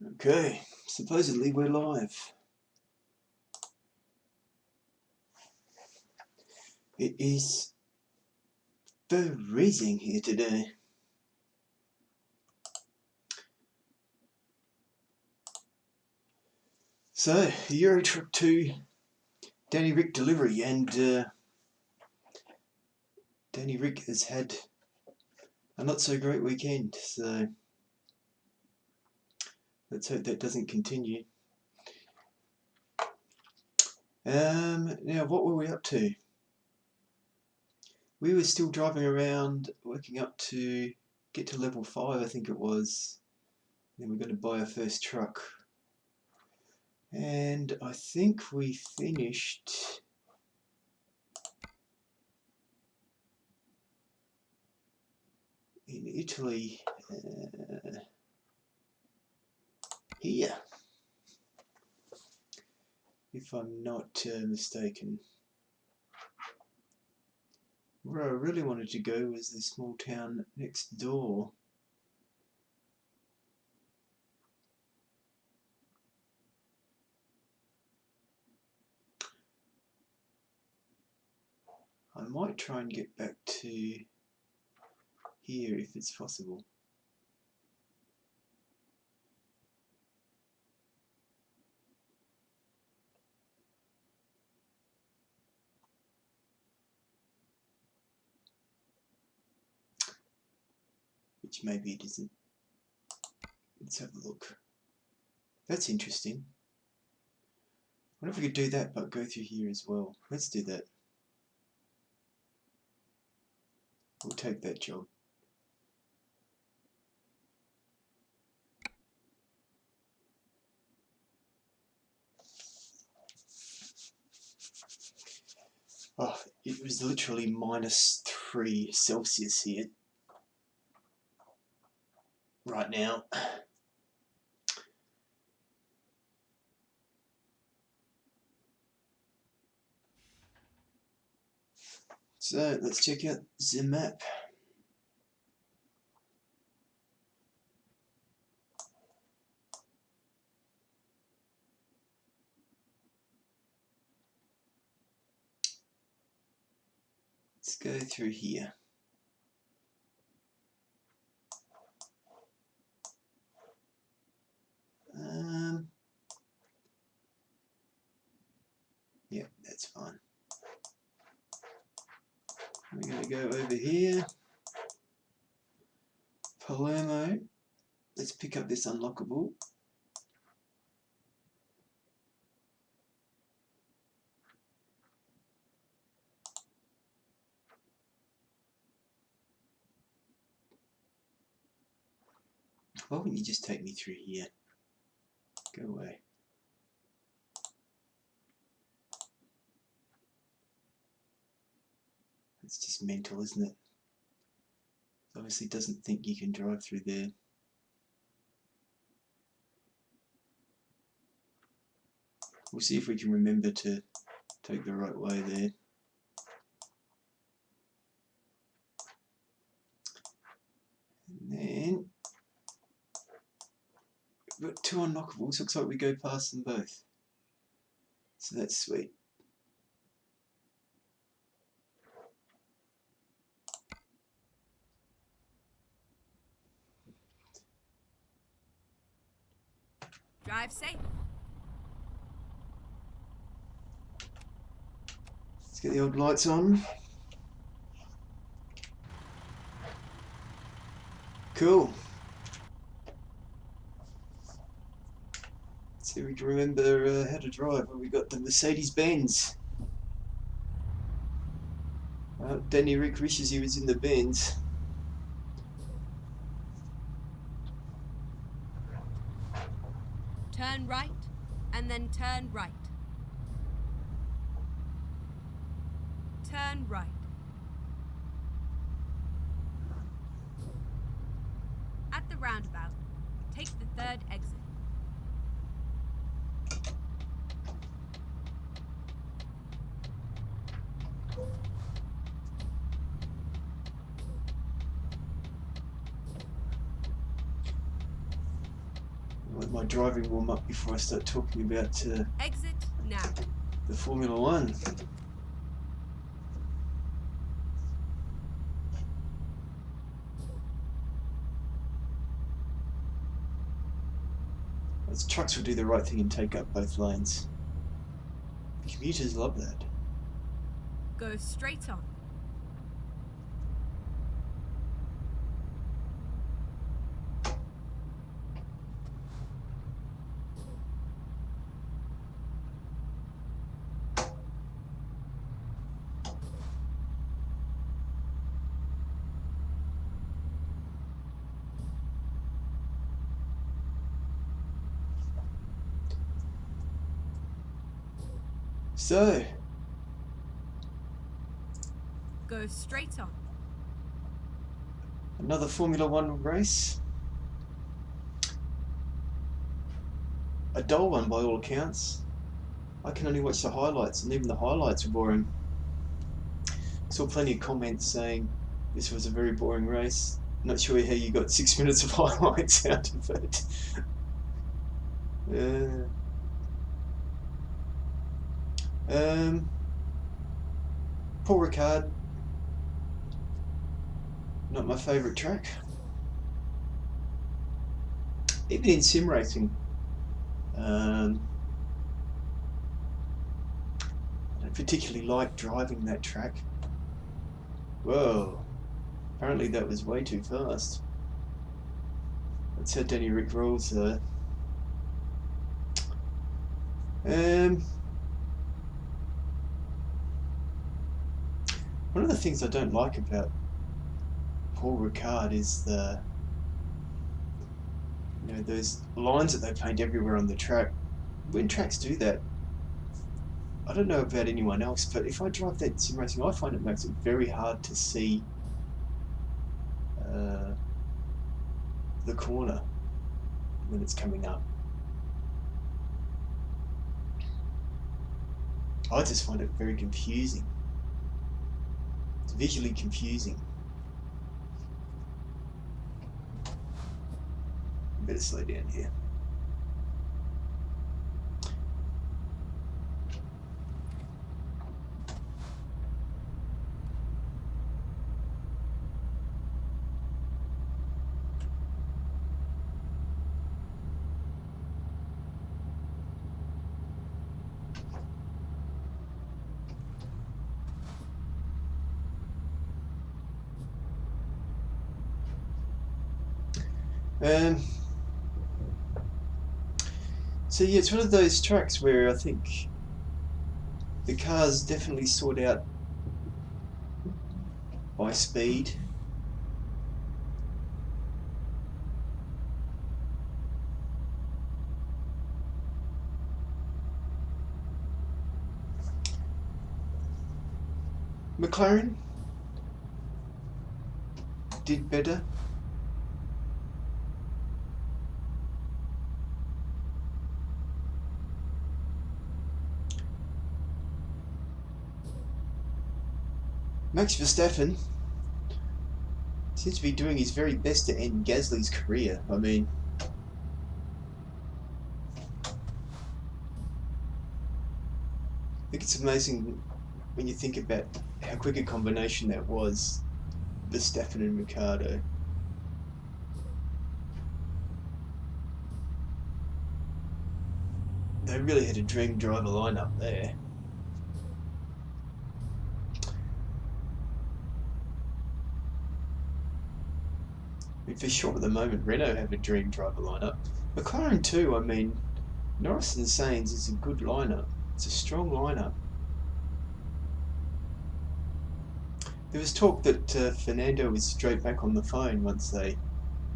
Okay, supposedly we're live. It is freezing here today. So, Eurotruck 2, Danny Ric Delivery, and Danny Ric has had a not so great weekend, so let's hope that doesn't continue. Now, what were we up to? We were still driving around, working up to get to level 5, I think it was. Then we're going to buy our first truck. And I think we finished in Italy here, if I'm not mistaken. Where I really wanted to go was the small town next door. I might try and get back to here if it's possible. Which maybe it isn't. Let's have a look. That's interesting. I wonder if we could do that but go through here as well. Let's do that. We'll take that job. Oh, it was literally -3 Celsius here right now. So let's check out the map. Let's go through here. Yeah, that's fine. We're going to go over here. Palermo. Let's pick up this unlockable. Why wouldn't you just take me through here? Go away. It's just mental, isn't it? It obviously doesn't think you can drive through there. We'll see if we can remember to take the right way there. And then we've got 2 unlockables. Looks like we go past them both. So that's sweet. Drive safe. Let's get the old lights on. Cool. Let's see if we can remember how to drive. Well, we got the Mercedes-Benz. Danny Ric wishes he was in the Benz. Turn right, and then turn right. Turn right. At the roundabout, take the 3rd exit. Well, it my driving warm up before I start talking about Exit now. the Formula One. Those trucks will do the right thing and take up both lanes. Commuters love that. Go straight on. So, Go straight on. another Formula One race. A dull one by all accounts. I can only watch the highlights, and even the highlights are boring. Saw plenty of comments saying this was a very boring race. Not sure how you got 6 minutes of highlights out of it. Paul Ricard, not my favourite track. Even in sim racing, I don't particularly like driving that track. Whoa, apparently that was way too fast. That's how Danny Ric rolls though. One of the things I don't like about Paul Ricard is those lines that they paint everywhere on the track. When tracks do that, I don't know about anyone else, but if I drive that in sim racing, I find it makes it very hard to see the corner when it's coming up. I just find it very confusing. It's visually confusing. Better slow down here. So yeah, it's one of those tracks where I think the cars definitely sort out by speed. McLaren did better. Max Verstappen seems to be doing his very best to end Gasly's career. I mean, I think it's amazing when you think about how quick a combination that was, Verstappen and Ricciardo. They really had a dream driver lineup there. I mean, for sure at the moment, Renault have a dream driver lineup. McLaren too, I mean, Norris and Sainz is a good lineup. It's a strong lineup. There was talk that Fernando was straight back on the phone once they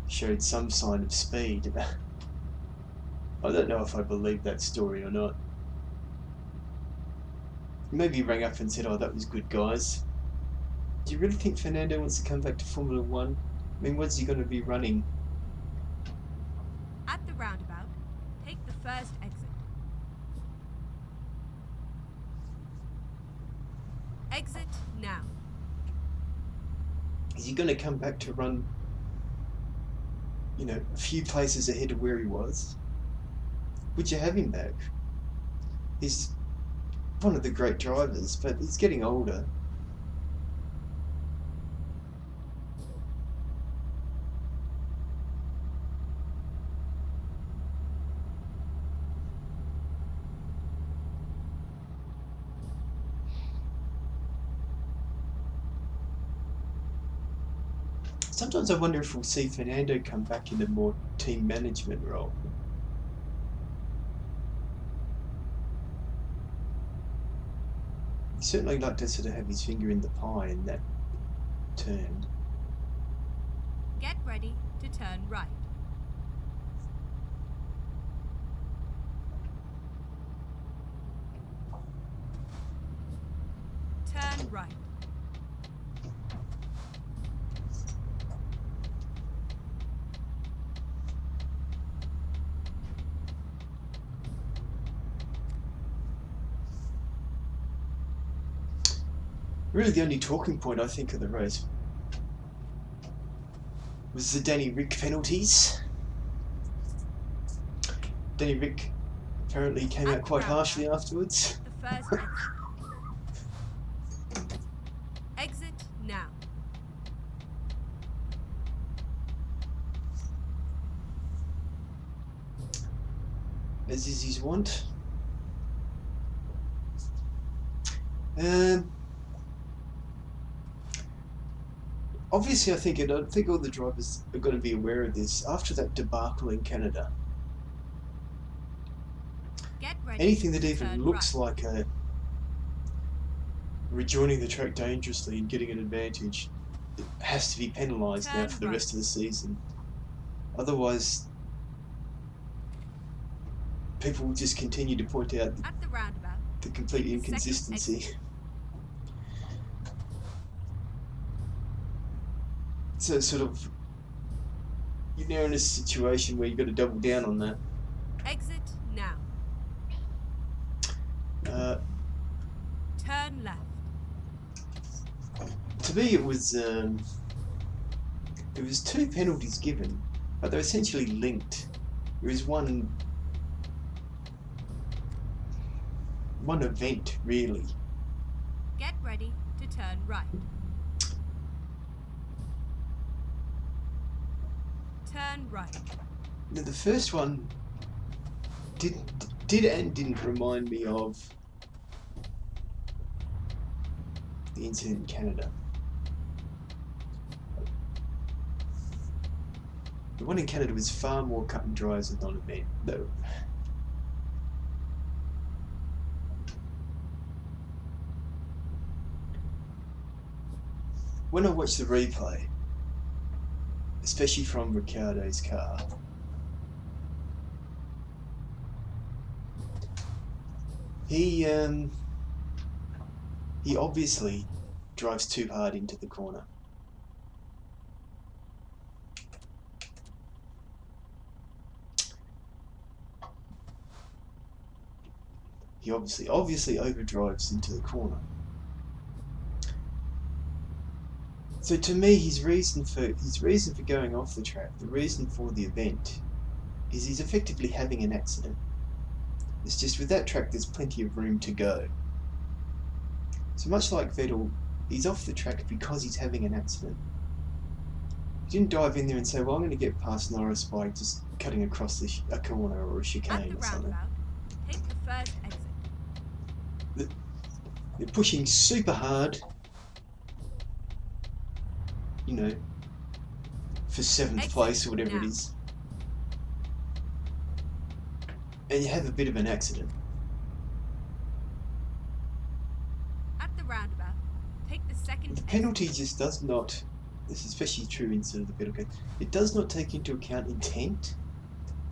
showed some sign of speed. I don't know if I believe that story or not. Maybe he rang up and said, "Oh, that was good, guys." Do you really think Fernando wants to come back to Formula One? I mean, what's he going to be running? At the roundabout, take the first exit. Exit now. Is he going to come back to run, a few places ahead of where he was? would you have him back? He's one of the great drivers, but he's getting older. Sometimes I wonder if we'll see Fernando come back in a more team management role. He'd certainly like to sort of have his finger in the pie in that turn. Get ready to turn right. Turn right. Really the only talking point I think of the race was the Danny Ric penalties. Danny Ric apparently came out quite harshly afterwards. The first exit. Exit now. As is his wont. Obviously, I think all the drivers are going to be aware of this after that debacle in Canada. Anything that even looks like a rejoining the track dangerously and getting an advantage, it has to be penalised now for the rest of the season. Otherwise, people will just continue to point out the complete inconsistency. So sort of, you're now in a situation where you've got to double down on that. Exit now. Turn left. To me, it was there was 2 penalties given, but they're essentially linked. There was one event really. Get ready to turn right. Turn right. Now the first one did and didn't remind me of the incident in Canada. The one in Canada was far more cut and dry as a non-event, though. When I watched the replay, especially from Ricciardo's car, he obviously drives too hard into the corner. He obviously overdrives into the corner. So to me, his reason for going off the track, the reason for the event, is he's effectively having an accident. It's just with that track, there's plenty of room to go. So much like Vettel, he's off the track because he's having an accident. He didn't dive in there and say, well, I'm going to get past Norris by just cutting across a corner or a chicane or something. Take the first exit. They're pushing super hard, you know, for 7th place or whatever it is. And you have a bit of an accident. At the roundabout, take the second The penalty just does not, this is especially true in sort of the penalty code, it does not take into account intent.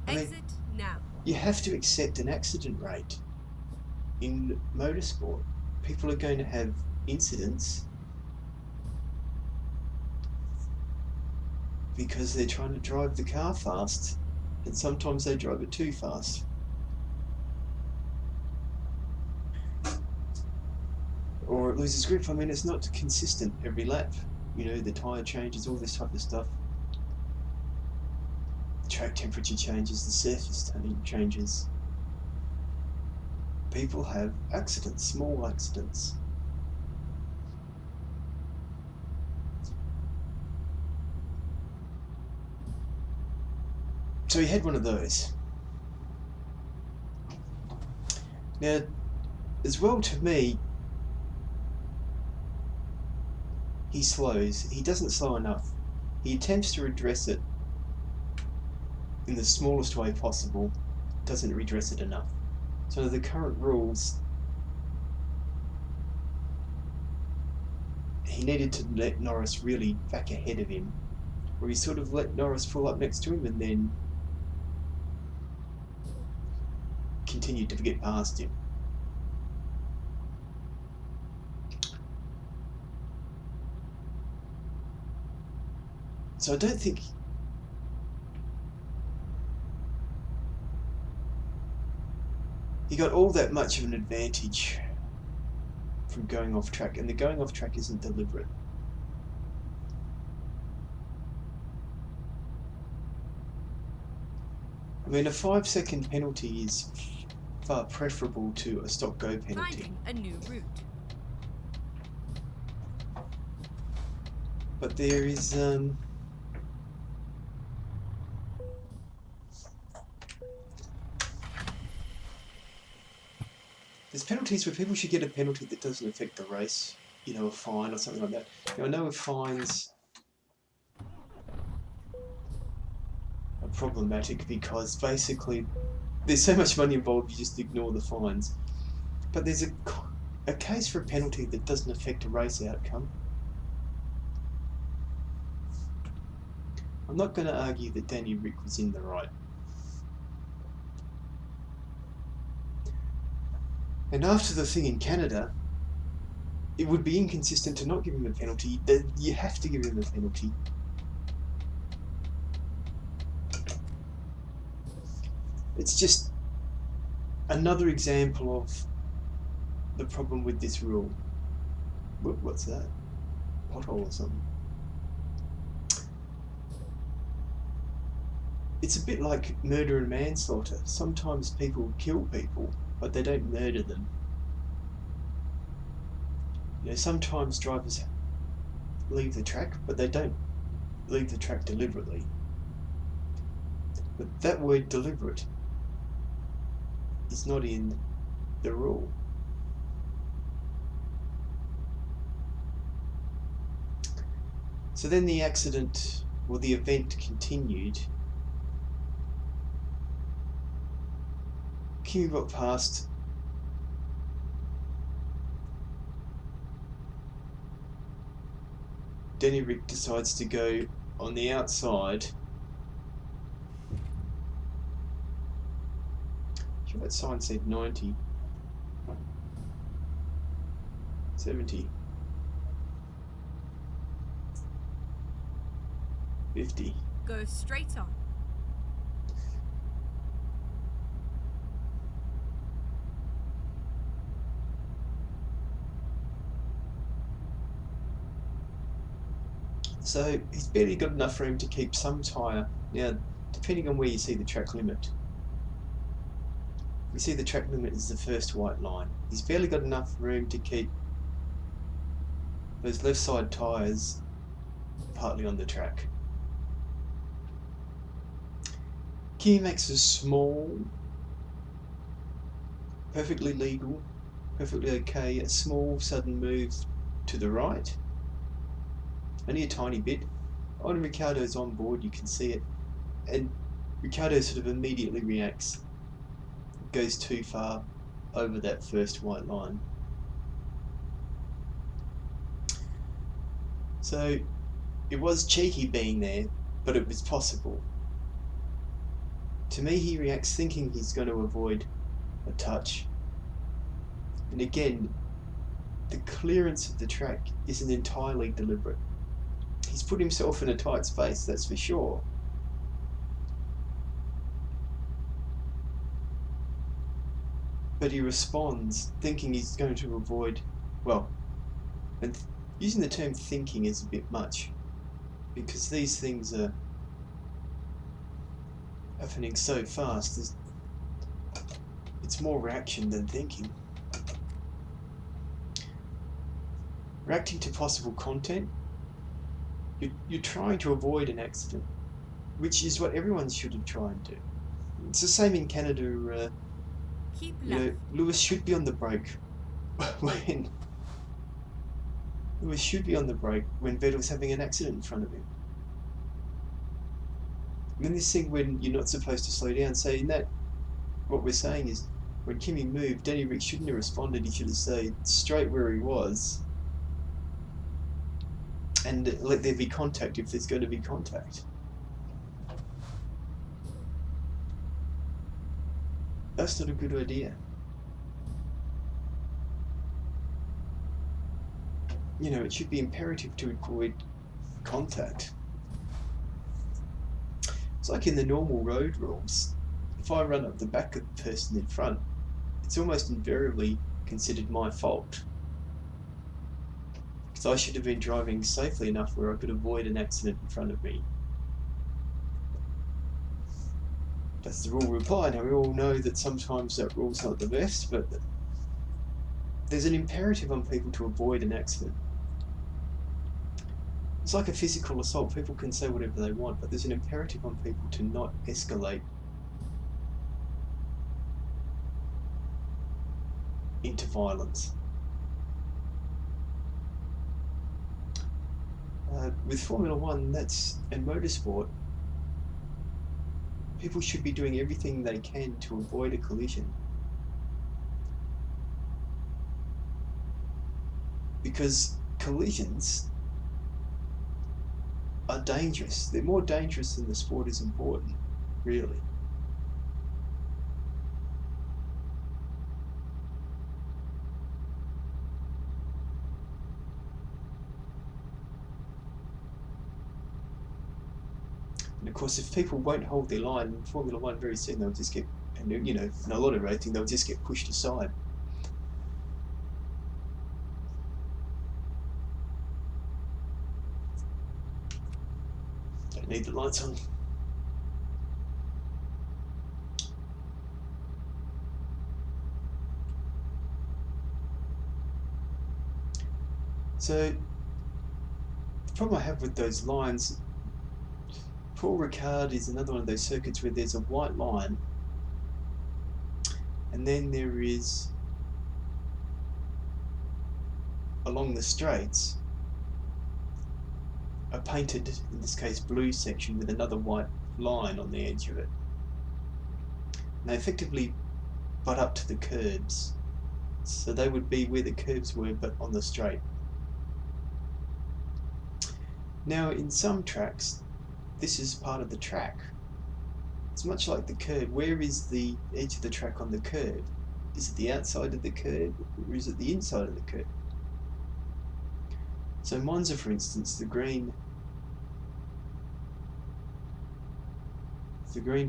Exit now. You have to accept an accident rate. In motorsport, people are going to have incidents because they're trying to drive the car fast, and sometimes they drive it too fast. Or it loses grip. I mean, it's not consistent every lap. You know, the tyre changes, all this type of stuff. The track temperature changes, the surface changes. people have accidents, small accidents. So he had one of those. Now, as well, to me, he slows. He doesn't slow enough. He attempts to redress it in the smallest way possible, doesn't redress it enough. So under the current rules, he needed to let Norris really back ahead of him, where he sort of let Norris pull up next to him and then continued to get past him. So I don't think he got all that much of an advantage from going off track, and the going off track isn't deliberate. I mean, a 5-second penalty is far preferable to a stop-go penalty. Finding a new route. But there is there's penalties where people should get a penalty that doesn't affect the race, you know, a fine or something like that. Now, I know if fines are problematic because basically there's so much money involved you just ignore the fines. But there's a case for a penalty that doesn't affect a race outcome. I'm not going to argue that Danny Ric was in the right. And after the thing in Canada, it would be inconsistent to not give him a penalty. You have to give him a penalty. It's just another example of the problem with this rule. What's that? Pothole or something? It's a bit like murder and manslaughter. Sometimes people kill people, but they don't murder them. You know, sometimes drivers leave the track, but they don't leave the track deliberately. But that word deliberate is not in the rule. So then the accident, or the event, continued. Kimi got past. Danny Ric decides to go on the outside. I'm sure that sign said 90. 70. 50. Go straight on. So he's barely got enough room to keep some tyre. Now, depending on where you see the track limit. You see the track limit is the first white line. He's barely got enough room to keep those left side tyres partly on the track. Kimi makes a small, perfectly legal, perfectly okay, a small sudden move to the right. Only a tiny bit. When Ricciardo's on board, you can see it, and Ricciardo sort of immediately reacts. It goes too far over that first white line. So it was cheeky being there, but it was possible. To me, he reacts thinking he's going to avoid a touch. And again, the clearance of the track isn't entirely deliberate. He's put himself in a tight space, that's for sure. But he responds thinking he's going to avoid, well, and using the term thinking is a bit much, because these things are happening so fast. It's more reaction than thinking. Reacting to possible content, you're trying to avoid an accident, which is what everyone should try and do. It's the same in Canada. Keep You left. know, Lewis should be on the brake when Vettel's having an accident in front of him. And then this thing when you're not supposed to slow down. So in that, what we're saying is, when Kimi moved, Danny Ric shouldn't have responded. He should have stayed straight where he was and let there be contact if there's going to be contact. That's not a good idea. You know, it should be imperative to avoid contact. It's like in the normal road rules. If I run up the back of the person in front, it's almost invariably considered my fault. Because I should have been driving safely enough where I could avoid an accident in front of me. That's the rule we apply. Now, we all know that sometimes that rule's not the best, but there's an imperative on people to avoid an accident. It's like a physical assault. People can say whatever they want, but there's an imperative on people to not escalate into violence. With Formula One, and motorsport, people should be doing everything they can to avoid a collision. Because collisions are dangerous. They're more dangerous than the sport is important, really. And of course, if people won't hold their line in Formula One, very soon they'll just get, and you know, in a lot of racing, they'll just get pushed aside. Don't need the lights on. So, the problem I have with those lines, Paul Ricard is another one of those circuits where there's a white line, and then there is, along the straights, a painted, in this case blue section with another white line on the edge of it. And they effectively butt up to the curbs. So they would be where the curbs were, but on the straight. Now, in some tracks, this is part of the track. It's much like the curb. Where is the edge of the track on the curb? Is it the outside of the curb, or is it the inside of the curb? So Monza, for instance, the green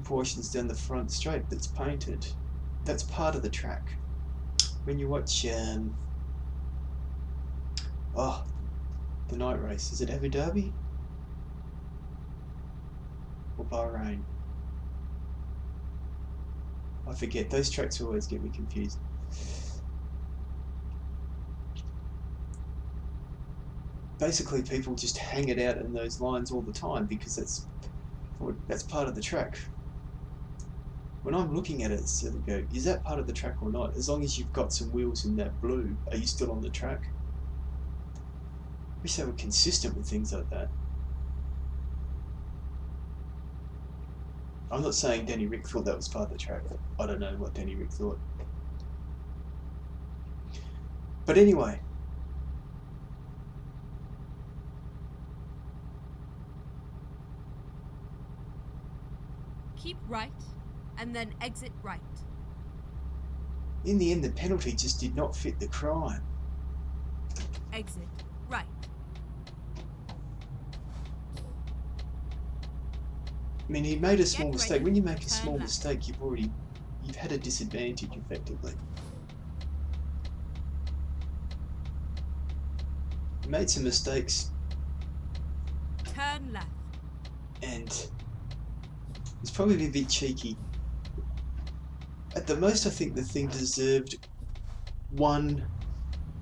portions down the front straight that's painted, that's part of the track. When you watch the night race, is it Abu Dhabi or Bahrain? I forget, those tracks always get me confused. Basically, people just hang it out in those lines all the time because that's part of the track. When I'm looking at it, it's sort of go, is that part of the track or not? As long as you've got some wheels in that blue, are you still on the track? I wish they were consistent with things like that. I'm not saying Danny Ric thought that was part of the track. I don't know what Danny Ric thought. But anyway, Keep right, and then exit right. in the end, the penalty just did not fit the crime. Exit right. I mean, he made a small Get mistake. ready, When you make a turn small left. mistake, you've had a disadvantage effectively. He made some mistakes, Turn left. and it's probably a bit cheeky. At the most, I think the thing deserved 1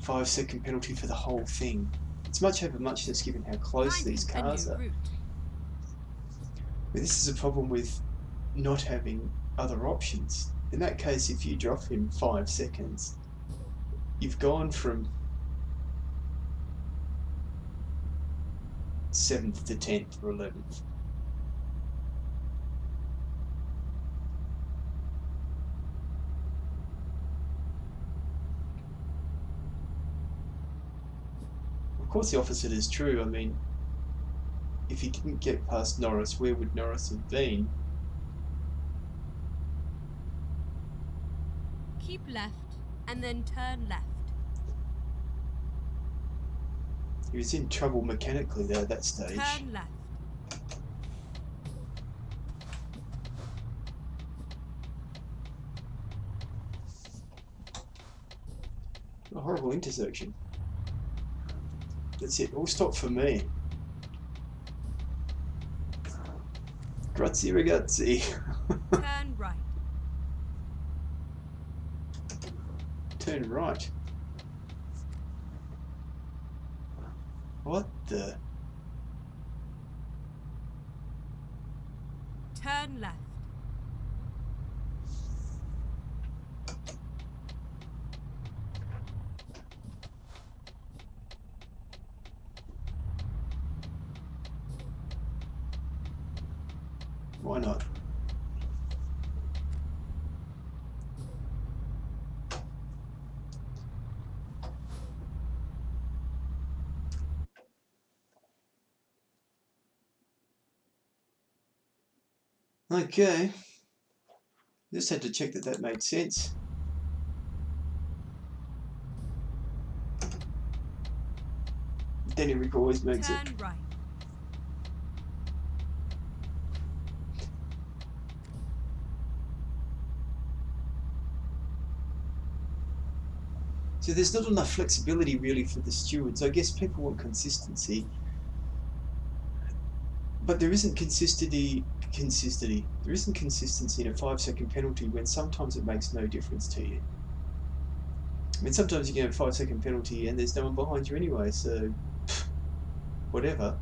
5-second penalty for the whole thing. It's much over muchness given how close these Finding a cars new are. route. But this is a problem with not having other options. In that case, if you drop him 5 seconds, you've gone from 7th to 10th or 11th. Of course, the opposite is true. I mean, if he didn't get past Norris, where would Norris have been? Keep left and then turn left. He was in trouble mechanically there at that stage. Turn left. A horrible intersection. That's it, all stop for me. Grazie ragazzi. Turn right. Turn right. What the? Turn left. Why not? Okay. Just had to check that that made sense. Danny Ric always makes it. Turn right. So there's not enough flexibility really for the stewards. I guess people want consistency, but there isn't consistency. There isn't consistency in a 5-second penalty when sometimes it makes no difference to you. I mean, sometimes you get a 5-second penalty and there's no one behind you anyway, so whatever.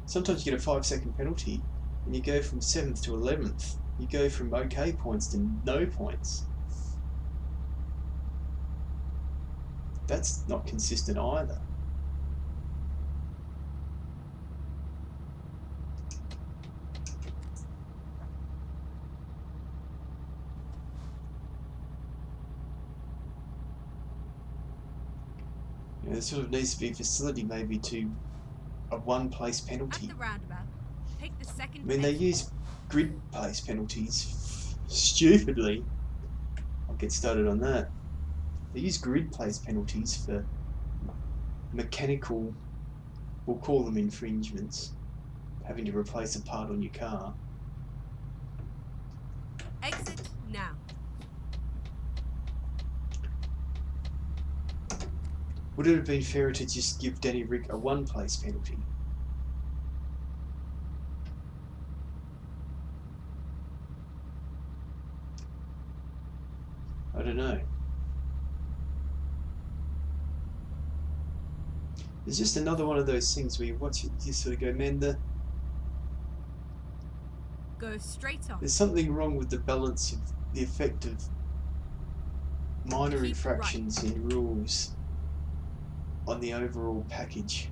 Sometimes you get a 5-second penalty and you go from 7th to 11th. You go from okay points to no points. That's not consistent either. You know, there sort of needs to be a facility maybe to a one-place penalty. At the roundabout, take the second I mean, they exit. use grid place penalties stupidly. I'll get started on that. They use grid place penalties for mechanical, we'll call them infringements, having to replace a part on your car. Exit now. Would it have been fairer to just give Danny Ric a one-place penalty? I don't know. It's just another one of those things where you watch it, you sort of go, man, Go straight on. there's something wrong with the balance of the effect of minor Keep infractions in rules on the overall package.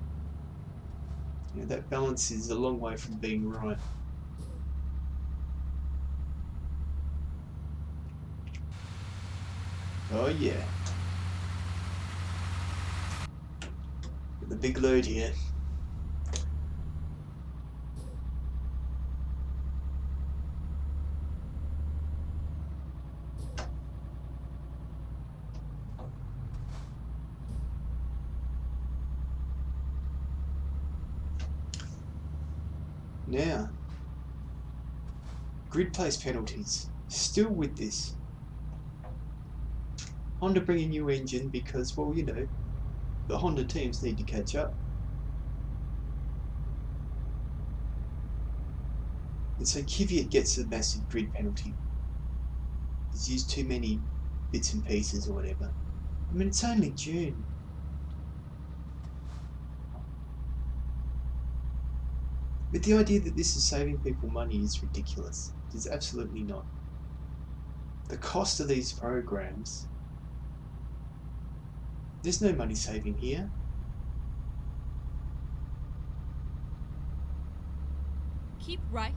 You know, that balance is a long way from being right. Oh yeah. Got the big load here. Now, grid place penalties. Still with this. Honda bring a new engine because, well, you know, the Honda teams need to catch up. And so Kvyat gets a massive grid penalty. He's used too many bits and pieces or whatever. I mean, it's only June. But the idea that this is saving people money is ridiculous. It is absolutely not. The cost of these programs, there's no money saving here. Keep right,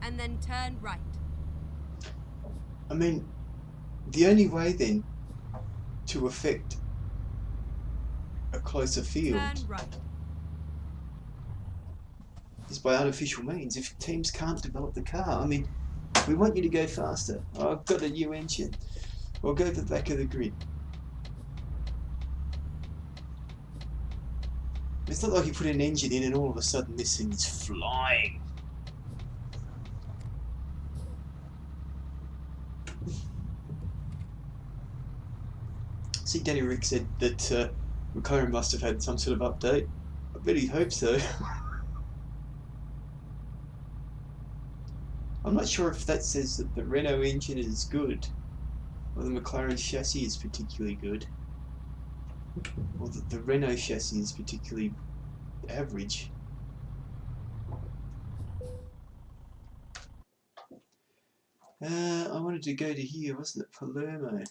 and then turn right. I mean, the only way then to affect a closer field Turn right. is by artificial means. If teams can't develop the car, I mean, we want you to go faster. Oh, I've got a new engine. Or go to the back of the grid. It's not like you put an engine in and all of a sudden this thing is flying. See, Danny Ric said that McLaren must have had some sort of update. I bet he hopes so. I'm not sure if that says that the Renault engine is good, or the McLaren chassis is particularly good, or that the Renault chassis is particularly average. I wanted to go to here, wasn't it? Palermo.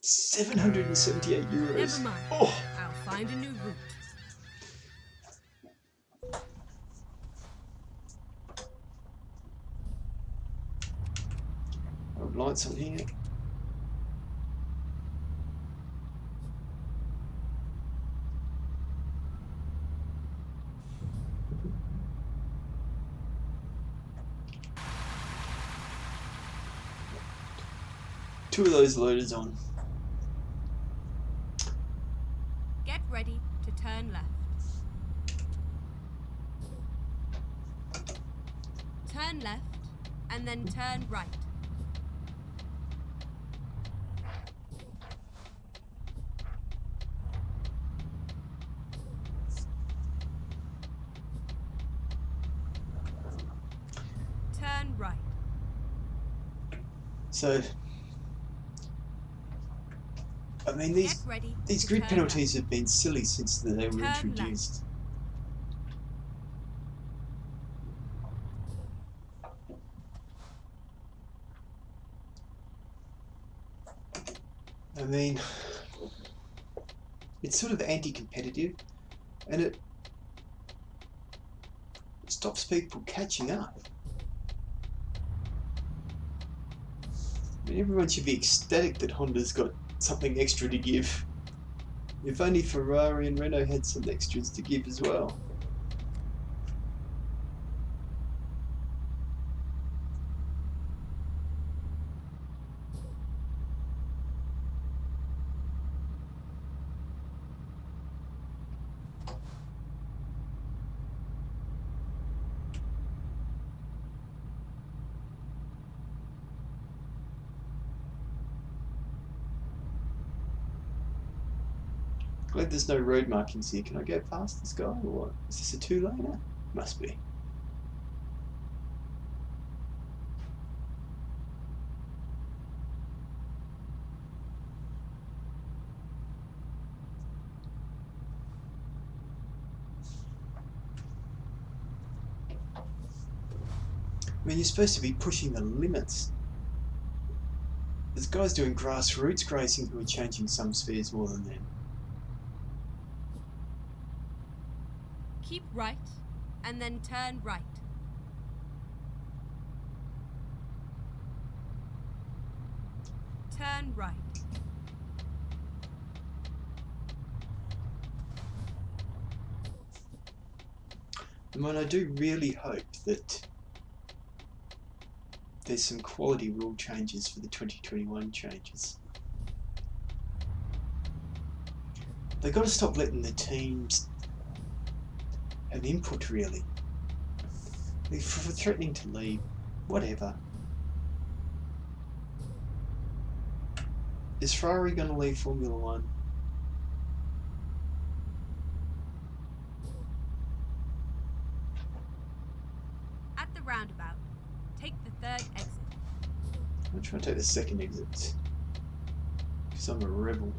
778 euros. Never mind. Oh! I'll find a new route. Lights on here. Two of those loaders on. Get ready to turn left. Turn left, and then turn right. Turn right. So, I mean, these grid penalties have been silly since they were introduced. I mean, it's sort of anti-competitive, and it stops people catching up. I mean, everyone should be ecstatic that Honda's got something extra to give. If only Ferrari and Renault had some extras to give as well. Glad there's no road markings here. Can I go past this guy or what? Is this a two-laner? Must be. I mean, you're supposed to be pushing the limits. There's guys doing grassroots racing who are changing some spheres more than them. Keep right, and then turn right. Turn right. I mean, I do really hope that there's some quality rule changes for the 2021 changes. They've got to stop letting the teams have input, really. For threatening to leave, whatever. Is Ferrari going to leave Formula One? trying to take the second exit. Because I'm a rebel.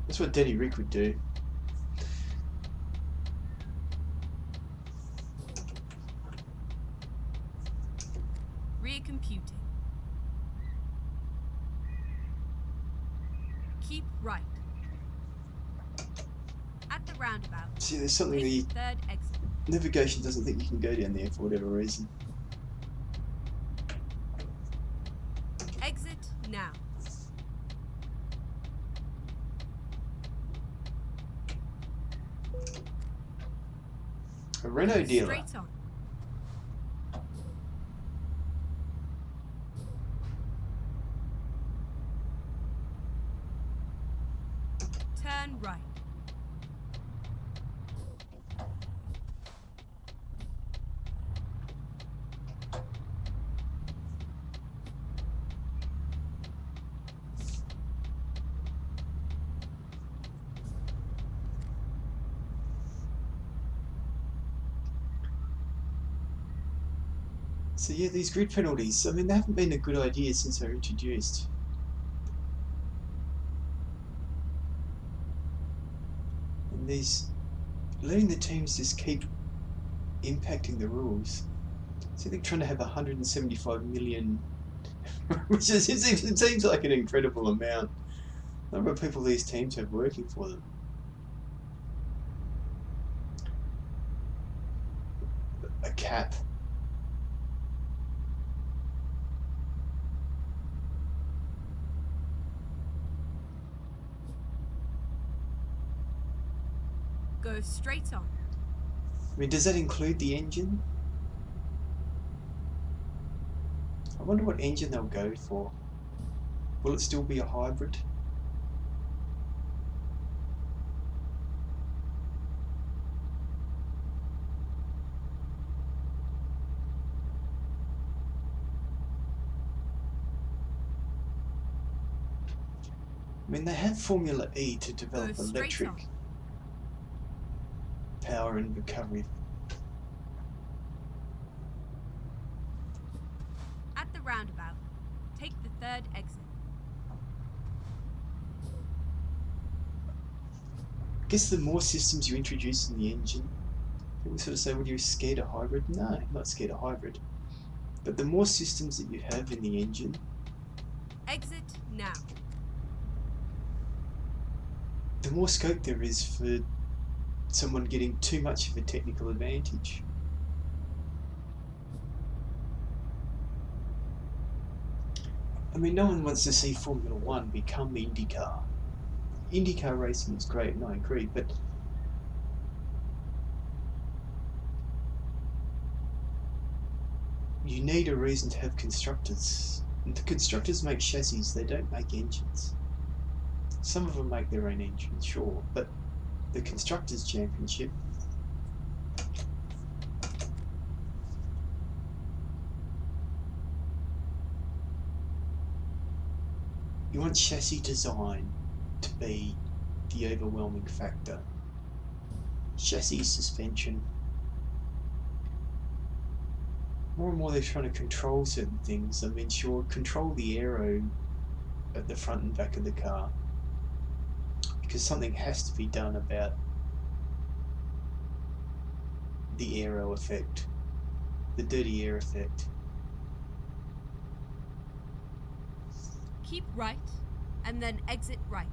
That's what Danny Ric would do. Recomputing. Keep right. At the roundabout. See, there's something Take the the third exit. navigation doesn't think you can go down there for whatever reason. Exit now. A Renault dealer. Straight on. Turn right. So yeah, these grid penalties, I mean, they haven't been a good idea since they were introduced. And these, letting the teams just keep impacting the rules. So they're trying to have 175 million, which is, it seems like an incredible amount. The number of people these teams have working for them. A cap. Go straight on. I mean, does that include the engine? I wonder what engine they'll go for. Will it still be a hybrid? I mean, they had Formula E to develop electric power and recovery. At the roundabout, take the third exit. I guess the more systems you introduce in the engine, people sort of say, well, you're scared of hybrid? No, I'm not scared of hybrid. But the more systems that you have in the engine, Exit now. the more scope there is for someone getting too much of a technical advantage. I mean, no one wants to see Formula One become IndyCar. IndyCar racing is great, and I agree, but you need a reason to have constructors. And the constructors make chassis, they don't make engines. Some of them make their own engines, sure, but the Constructors' Championship, you want chassis design to be the overwhelming factor. Chassis suspension. More and more they're trying to control certain things. I mean, sure, control the aero at the front and back of the car, because something has to be done about the aero effect, the dirty air effect. Keep right, and then exit right.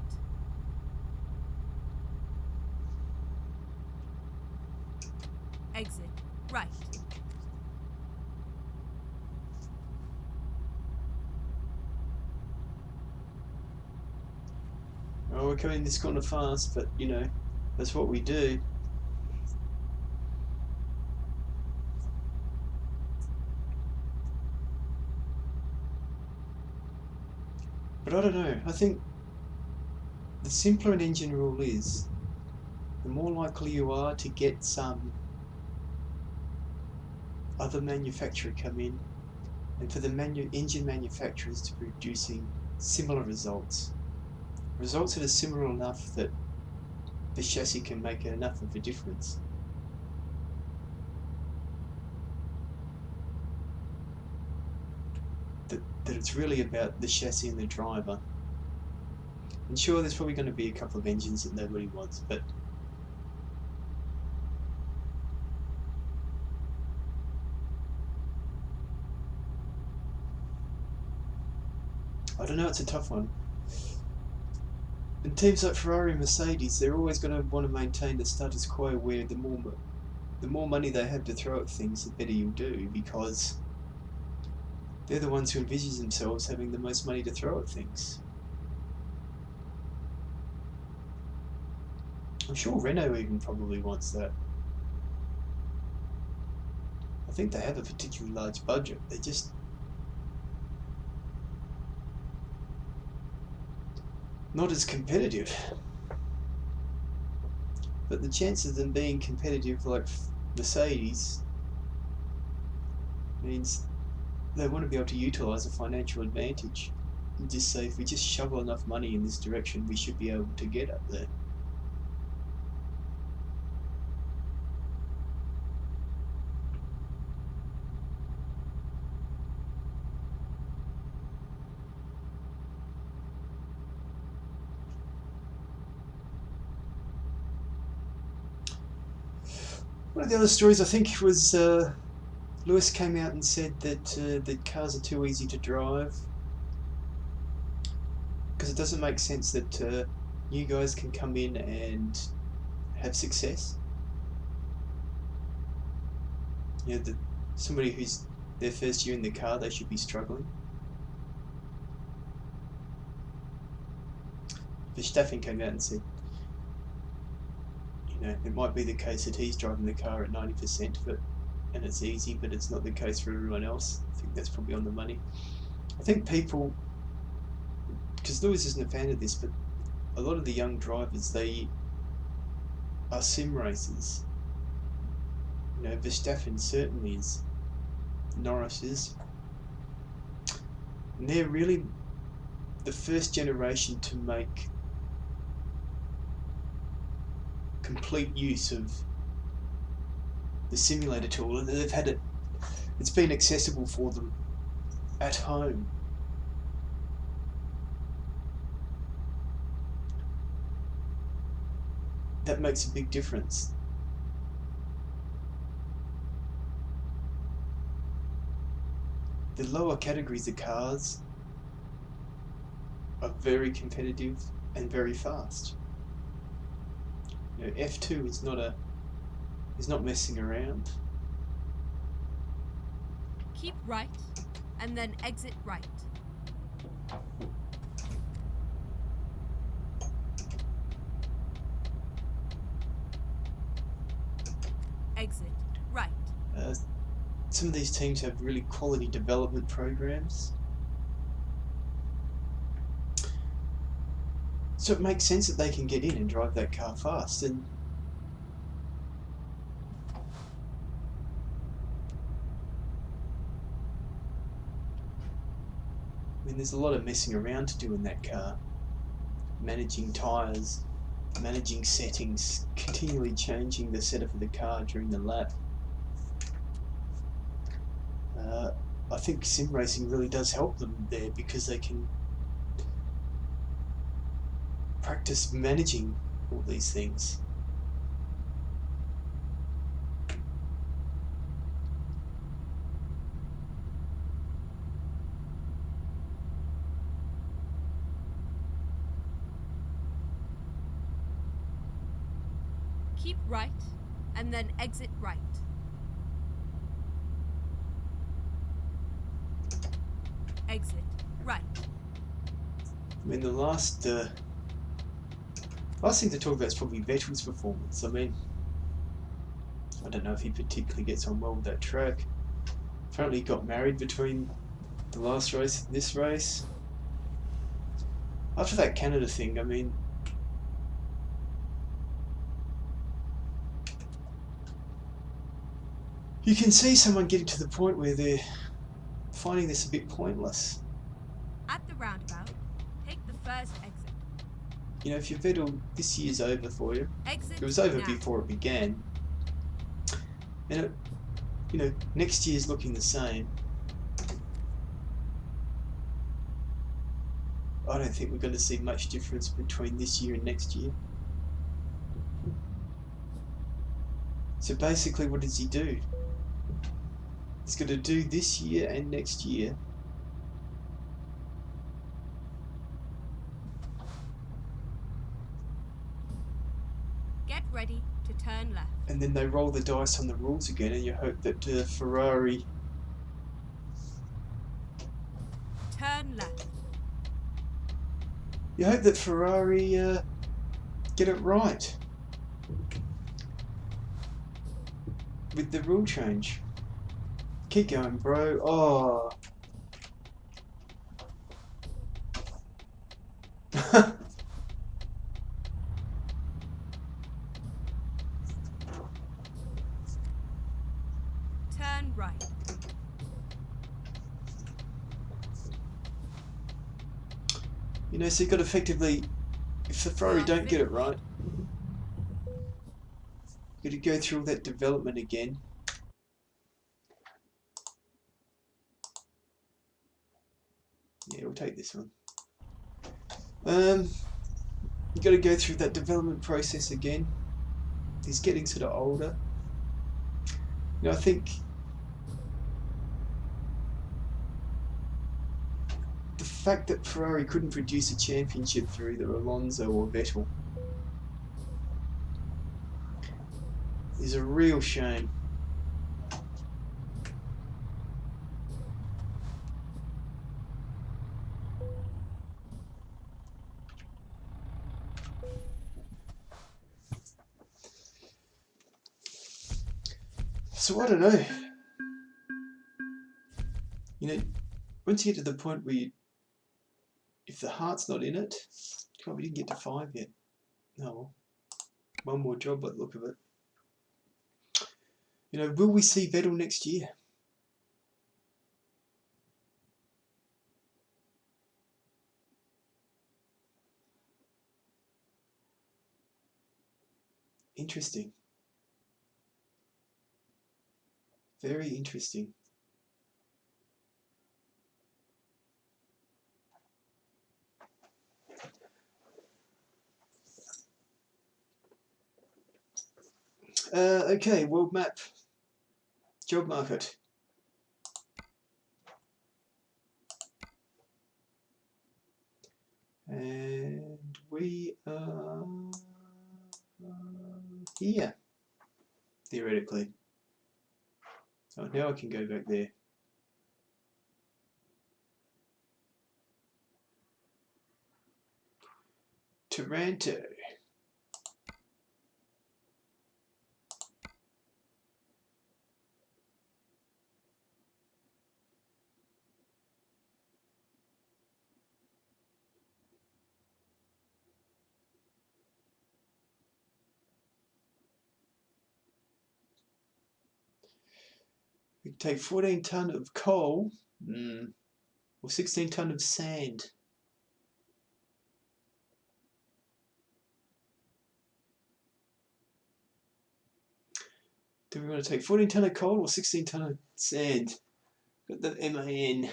Exit right. Oh, we're coming this corner fast, but you know, that's what we do. But I don't know, I think the simpler an engine rule is, the more likely you are to get some other manufacturer come in, and for the engine manufacturers to be producing similar results. Results that are similar enough that the chassis can make enough of a difference. That but it's really about the chassis and the driver. And sure, there's probably going to be a couple of engines that nobody wants, but I don't know, it's a tough one. And teams like Ferrari and Mercedes, they're always going to want to maintain the status quo where the more money they have to throw at things, the better you'll do, because they're the ones who envisage themselves having the most money to throw at things. I'm sure Renault even probably wants that. I think they have a particularly large budget. They're just not as competitive. But the chances of them being competitive like Mercedes means they want to be able to utilise a financial advantage and just say, if we just shovel enough money in this direction, we should be able to get up there. One of the other stories I think was Lewis came out and said that the cars are too easy to drive because it doesn't make sense that new guys can come in and have success. You know, somebody who's their first year in the car, they should be struggling. Verstappen came out and said, you know, it might be the case that he's driving the car at 90%, and it's easy, but it's not the case for everyone else. I think that's probably on the money. I think people, because Lewis isn't a fan of this, but a lot of the young drivers, they are sim racers. You know, Verstappen certainly is. Norris is. And they're really the first generation to make complete use of the simulator tool, and they've had it. It's been accessible for them at home. That makes a big difference. The lower categories of cars are very competitive and very fast. You know, F2 is not messing around. Keep right, and then exit right. Exit right. Some of these teams have really quality development programs. So it makes sense that they can get in and drive that car fast. And I mean, there's a lot of messing around to do in that car. Managing tyres, managing settings, continually changing the setup of the car during the lap. I think sim racing really does help them there, because they can practice managing all these things. Keep right, and then exit right. Exit right. I mean, the last thing to talk about is probably Vettel's performance. I mean, I don't know if he particularly gets on well with that track. Apparently he got married between the last race and this race. After that Canada thing, I mean, you can see someone getting to the point where they're finding this a bit pointless. At the roundabout, take the first exit. You know, if your Vettel, this year's over for you. Exit It was over now. before it began. And you know, next year's looking the same. I don't think we're going to see much difference between this year and next year. So basically, what does he do? He's going to do this year and next year. Get ready to turn left. And then they roll the dice on the rules again, and you hope that Ferrari... Turn left. You hope that Ferrari get it right with the rule change. Keep going, bro. Oh. Turn right. You know, so you've got effectively, if the Ferrari don't get it right, you've got to go through all that development again. Yeah, we'll take this one. You've got to go through that development process again. He's getting sort of older. You know, I think the fact that Ferrari couldn't produce a championship for either Alonso or Vettel is a real shame. So I don't know. You know, once you get to the point where you, if the heart's not in it, God, we didn't get to 5 yet. No, one more job by the look of it. You know, will we see Vettel next year? Interesting. Very interesting. Okay, world map. Job market. And we are here, theoretically. Oh, now I can go back there. Toronto. We can take 14 tonne of coal, or 16 tonne of sand. Do we want to take 14 tonne of coal or 16 tonne of sand? Got the MAN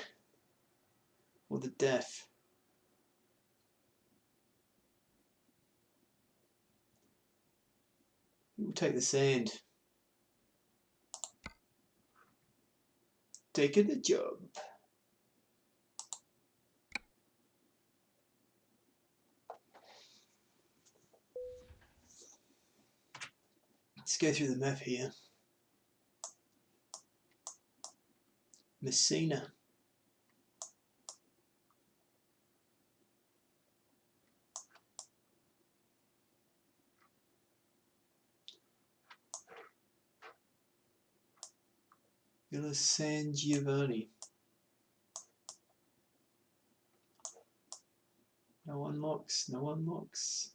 or the DAF. We'll take the sand. Taking the job. Let's go through the map here. Messina. Villa San Giovanni. No unlocks, no unlocks.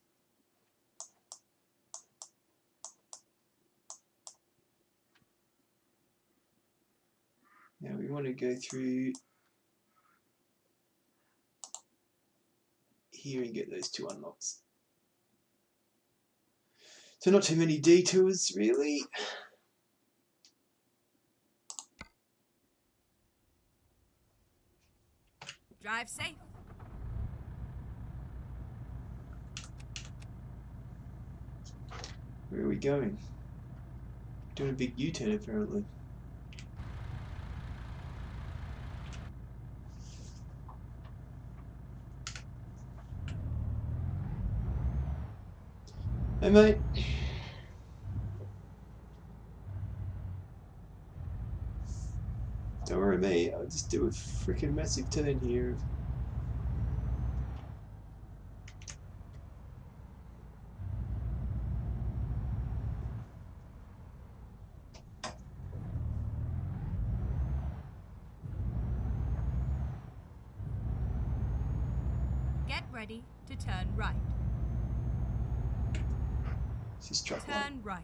Now we want to go through here and get those 2 unlocks. So not too many detours really. Drive safe. Where are we going? Doing a big U-turn apparently. Hey mate. Don't worry me, I'll just do a freaking massive turn here. Get ready to turn right. This is truck Turn line. right.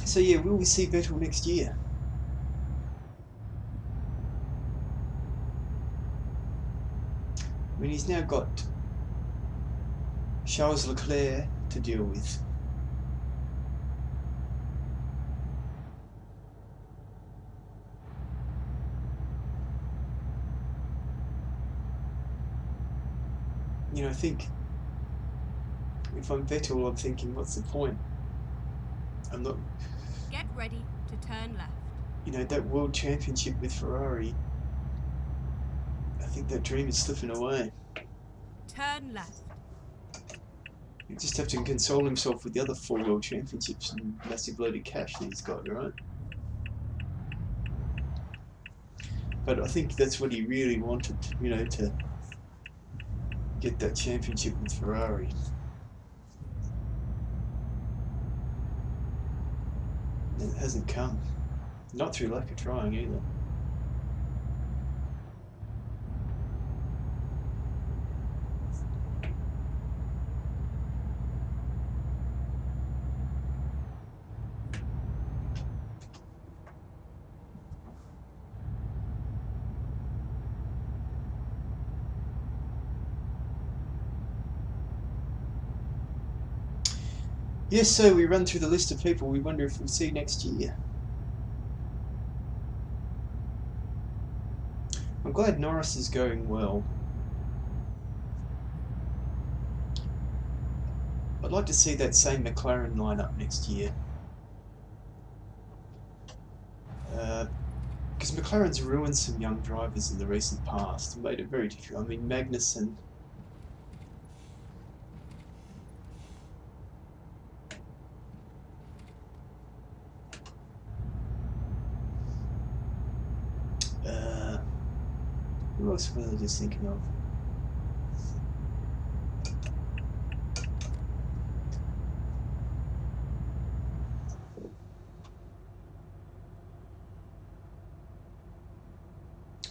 So yeah, will we see Vettel next year? I mean, he's now got Charles Leclerc to deal with. You know, I think if I'm Vettel, I'm thinking, what's the point? I'm not. Get ready to turn left. You know, that world championship with Ferrari, I think that dream is slipping away. Turn left. You just have to console himself with the other 4 world championships and massive load of cash that he's got, right? But I think that's what he really wanted, you know, to get that championship with Ferrari. And it hasn't come. Not through lack of trying either. Yes, so we run through the list of people we wonder if we'll see next year. I'm glad Norris is going well. I'd like to see that same McLaren lineup next year. Because McLaren's ruined some young drivers in the recent past and made it very difficult. I mean, Magnussen. Who else was I just thinking of?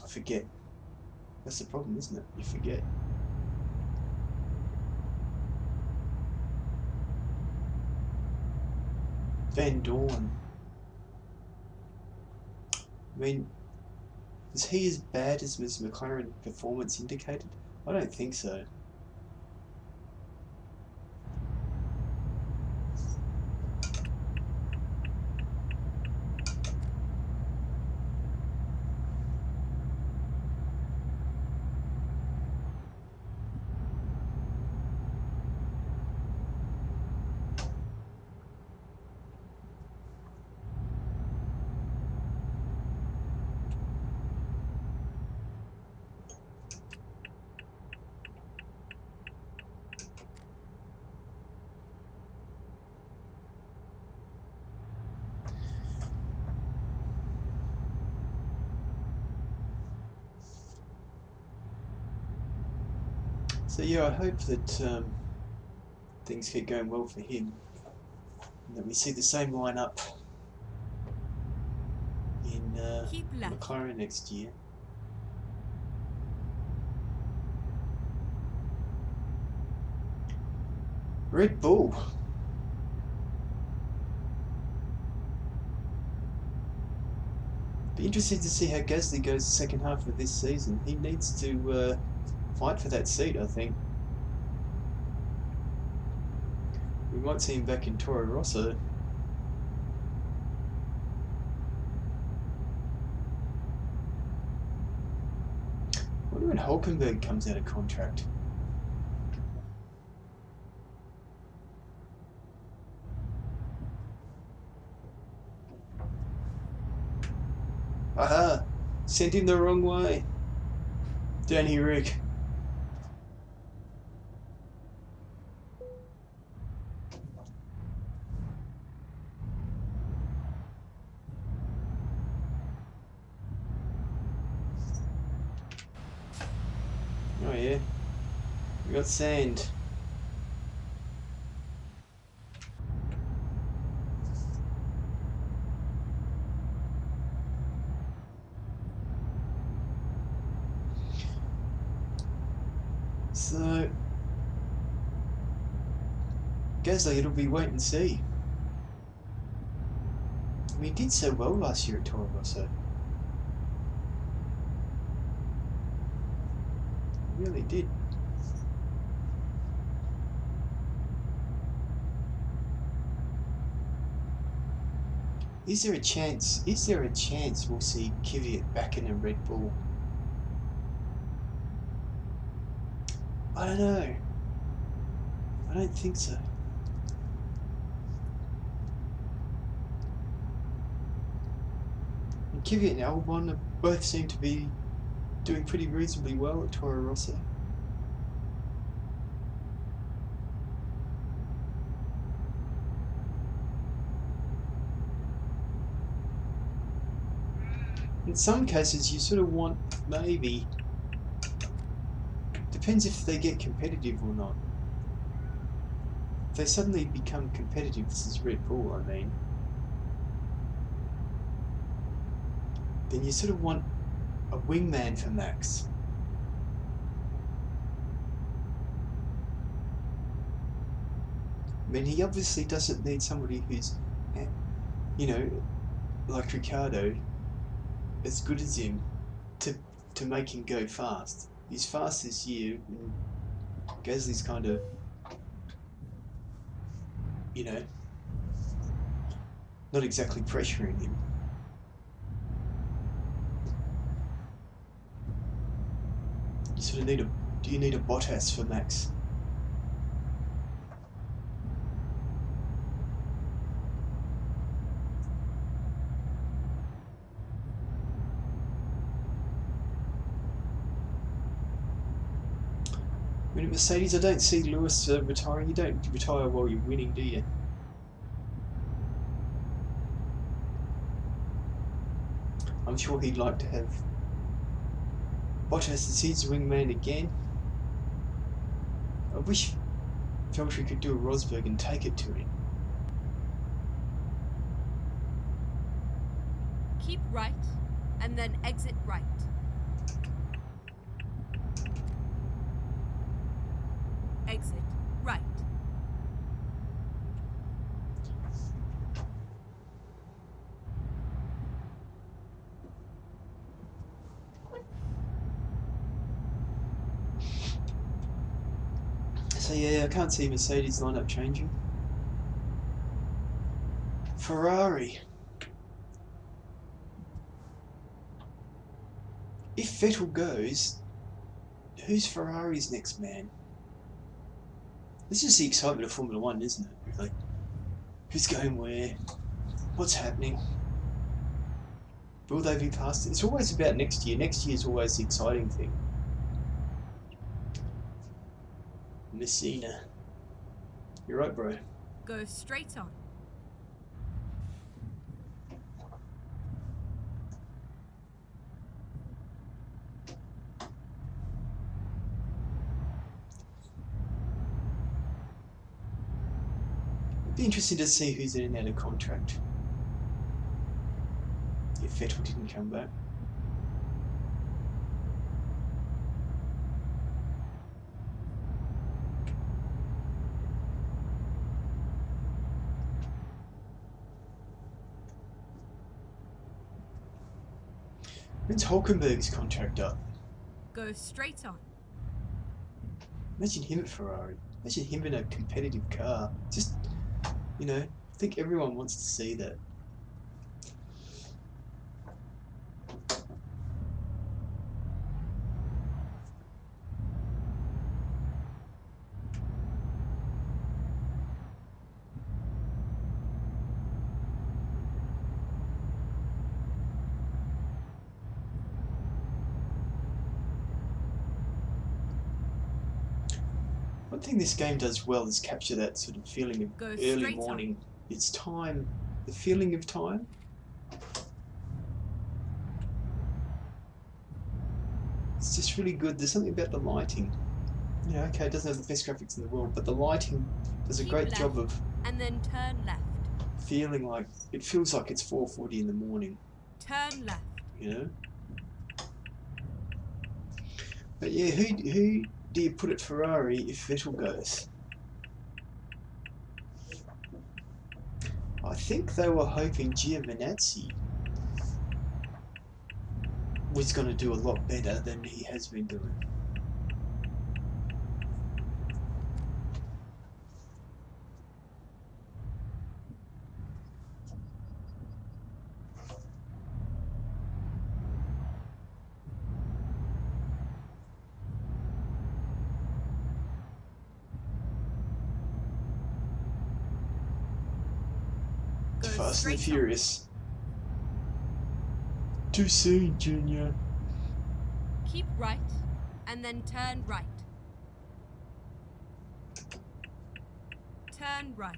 I forget. That's the problem, isn't it? You forget. Van Dorn. I mean, is he as bad as his McLaren performance indicated? I don't think so. So yeah, I hope that things keep going well for him, and that we see the same lineup in McLaren next year. Red Bull. Be interested to see how Gasly goes the second half of this season. He needs to fight for that seat, I think. We might see him back in Toro Rosso. I wonder when Hulkenberg comes out of contract. Aha! Sent him the wrong way. Danny Ric. Oh yeah. We got sand. So, Gasly, it'll be wait and see. I mean, he did so well last year at Toro Rosso. He really did. Is there a chance we'll see Kvyat back in a Red Bull? I don't know. I don't think so. And Kvyat and Albon both seem to be doing pretty reasonably well at Toro Rosso. In some cases, you sort of want, maybe, depends if they get competitive or not. If they suddenly become competitive, this is Red Bull, I mean, then you sort of want a wingman for Max. I mean, he obviously doesn't need somebody who's, you know, like Ricardo, as good as him to make him go fast. He's fast this year, and Gasly's kind of, you know, not exactly pressuring him. You sort of need a, do you need a Bottas for Max? I mean, at Mercedes, I don't see Lewis retiring. You don't retire while you're winning, do you? I'm sure he'd like to have Bottas as his wingman again. I wish Valtteri could do a Rosberg and take it to him. Keep right, and then exit right. Exit right. So yeah, I can't see Mercedes lineup changing. Ferrari. If Vettel goes, who's Ferrari's next man? This is the excitement of Formula One, isn't it? Really? Who's going where? What's happening? Will they be passed? It's always about next year. Next year's always the exciting thing. Messina. You're right, bro. Go straight on. It'd be interesting to see who's in and out of contract. If Vettel didn't come back. When's Hulkenberg's contract up? Go straight on. Imagine him at Ferrari. Imagine him in a competitive car. Just, I think everyone wants to see that. One thing this game does well is capture that sort of feeling of early morning. It's time, the feeling of time. It's just really good. There's something about the lighting. Okay, it doesn't have the best graphics in the world, but the lighting does a great job of and then turn left. Feeling like it feels like it's 4:40 in the morning. Turn left. But yeah, who do you put at Ferrari if Vettel goes? I think they were hoping Giovinazzi was going to do a lot better than he has been doing. Fast and Furious. Too soon, Junior. Keep right, and then turn right. Turn right.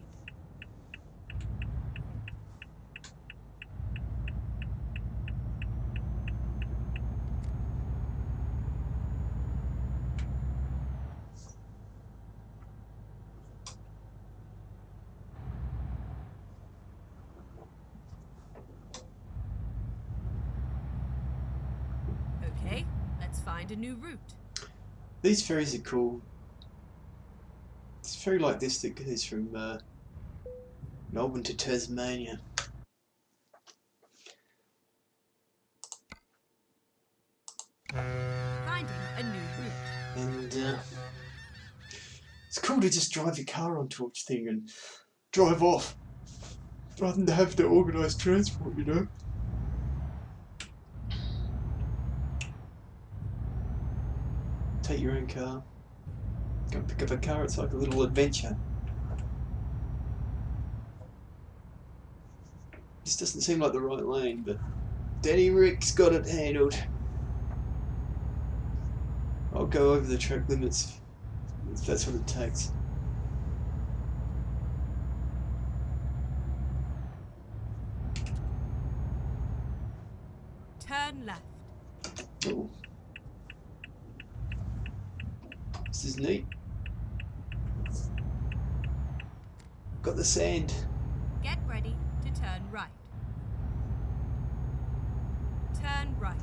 Okay, let's find a new route. These ferries are cool. It's a ferry like this that goes from Melbourne to Tasmania. Finding a new route. And it's cool to just drive your car onto each thing and drive off, rather than to have to organise transport, Take your own car. Go pick up a car, it's like a little adventure. This doesn't seem like the right lane, but Danny Ric's got it handled. I'll go over the track limits if that's what it takes. Turn left. Oh. This is neat. Got the sand. Get ready to turn right. Turn right.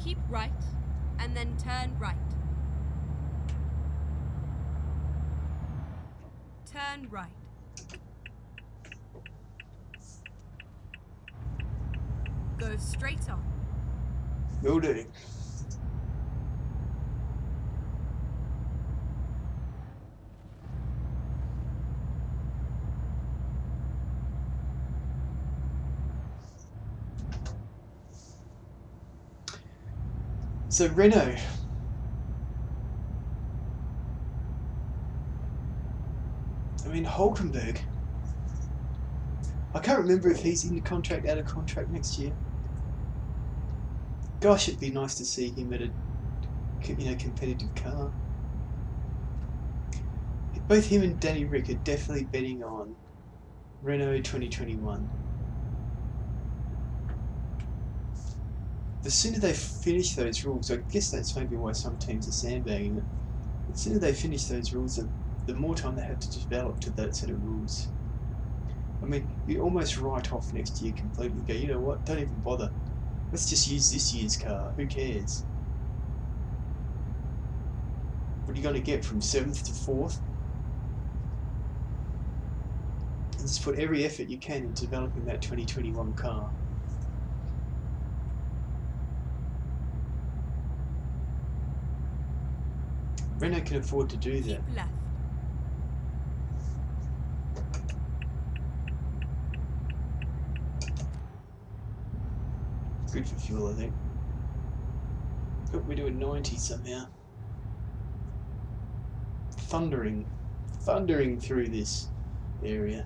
Keep right, and then turn right. Turn right. Go straight on. Will do. So Renault. I mean Hulkenberg. I can't remember if he's in the contract, out of contract next year. Gosh, it'd be nice to see him at a competitive car. Both him and Danny Ric are definitely betting on Renault 2021. The sooner they finish those rules, I guess that's maybe why some teams are sandbagging it. The sooner they finish those rules, the more time they have to develop to that set of rules. I mean, you almost write off next year completely. Go, you know what? Don't even bother. Let's just use this year's car. Who cares? What are you going to get from 7th to 4th? And just put every effort you can into developing that 2021 car. Renault can afford to do that. Keep left. Good for fuel, I think. Oh, we're doing 90 somehow. Thundering through this area.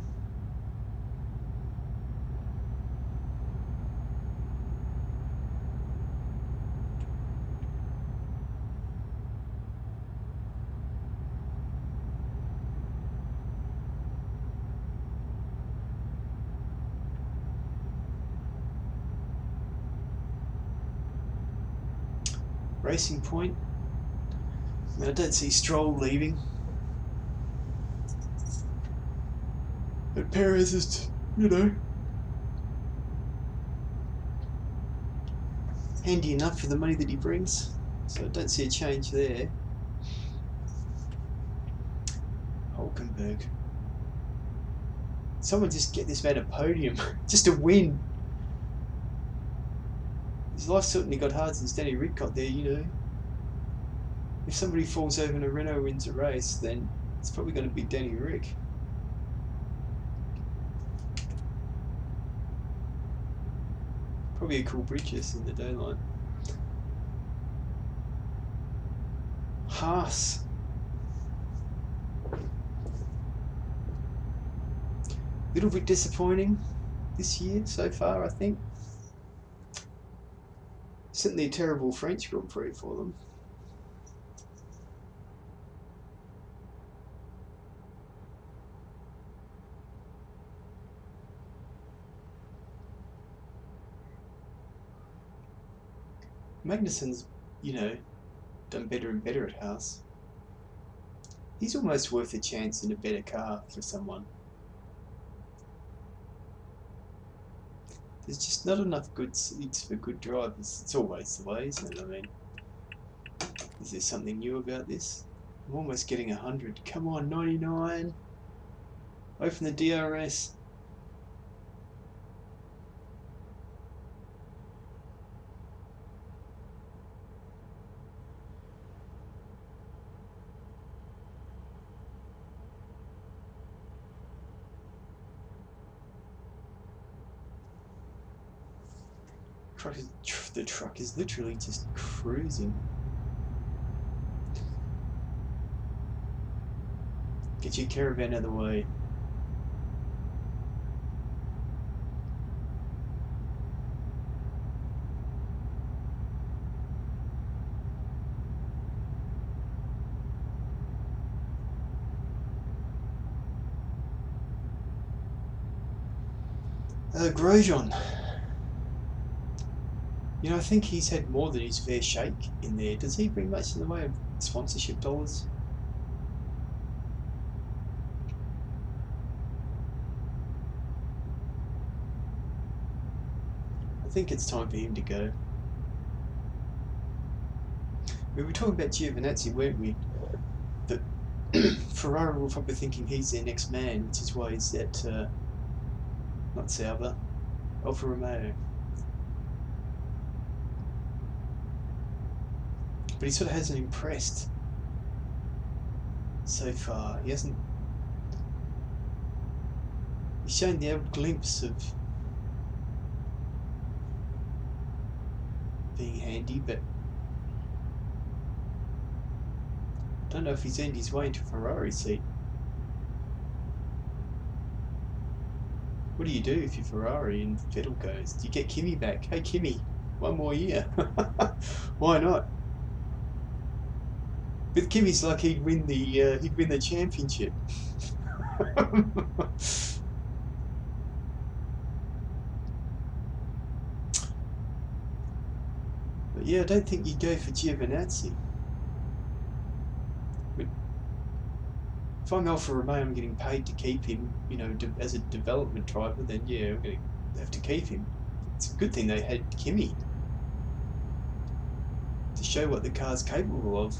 Racing Point. I mean, I don't see Stroll leaving. But Perez is, handy enough for the money that he brings. So I don't see a change there. Hulkenberg. Someone just get this man a podium. Just a win. His life certainly got hard since Danny Ric got there, If somebody falls over and a Renault wins a race, then it's probably going to be Danny Ric. Probably a cool Bridges in the daylight. Haas. Little bit disappointing this year so far, I think. Certainly a terrible French Grand Prix for them. Magnussen's, done better and better at Haas. He's almost worth a chance in a better car for someone. There's just not enough good seats for good drivers. It's always the way, isn't it? I mean, is there something new about this? I'm almost getting 100. Come on, 99. Open the DRS. The truck is literally just cruising. Get your caravan out of the way. Grosjean. I think he's had more than his fair shake in there. Does he bring much in the way of sponsorship dollars? I think it's time for him to go. We were talking about Giovinazzi, weren't we? That Ferrari were probably thinking he's their next man, which is why he's at, not Sauber, Alfa Romeo. But he sort of hasn't impressed so far. He's shown the old glimpse of being handy, but I don't know if he's earned his way into a Ferrari seat. What do you do if you're Ferrari and Vettel goes? Do you get Kimi back? Hey Kimi, one more year. Why not? With Kimi's luck, he'd win the championship. But yeah, I don't think you'd go for Giovinazzi. But if I'm Alfa Romeo, I'm getting paid to keep him, as a development driver. Then yeah, I'm going to have to keep him. It's a good thing they had Kimi. to show what the car's capable of.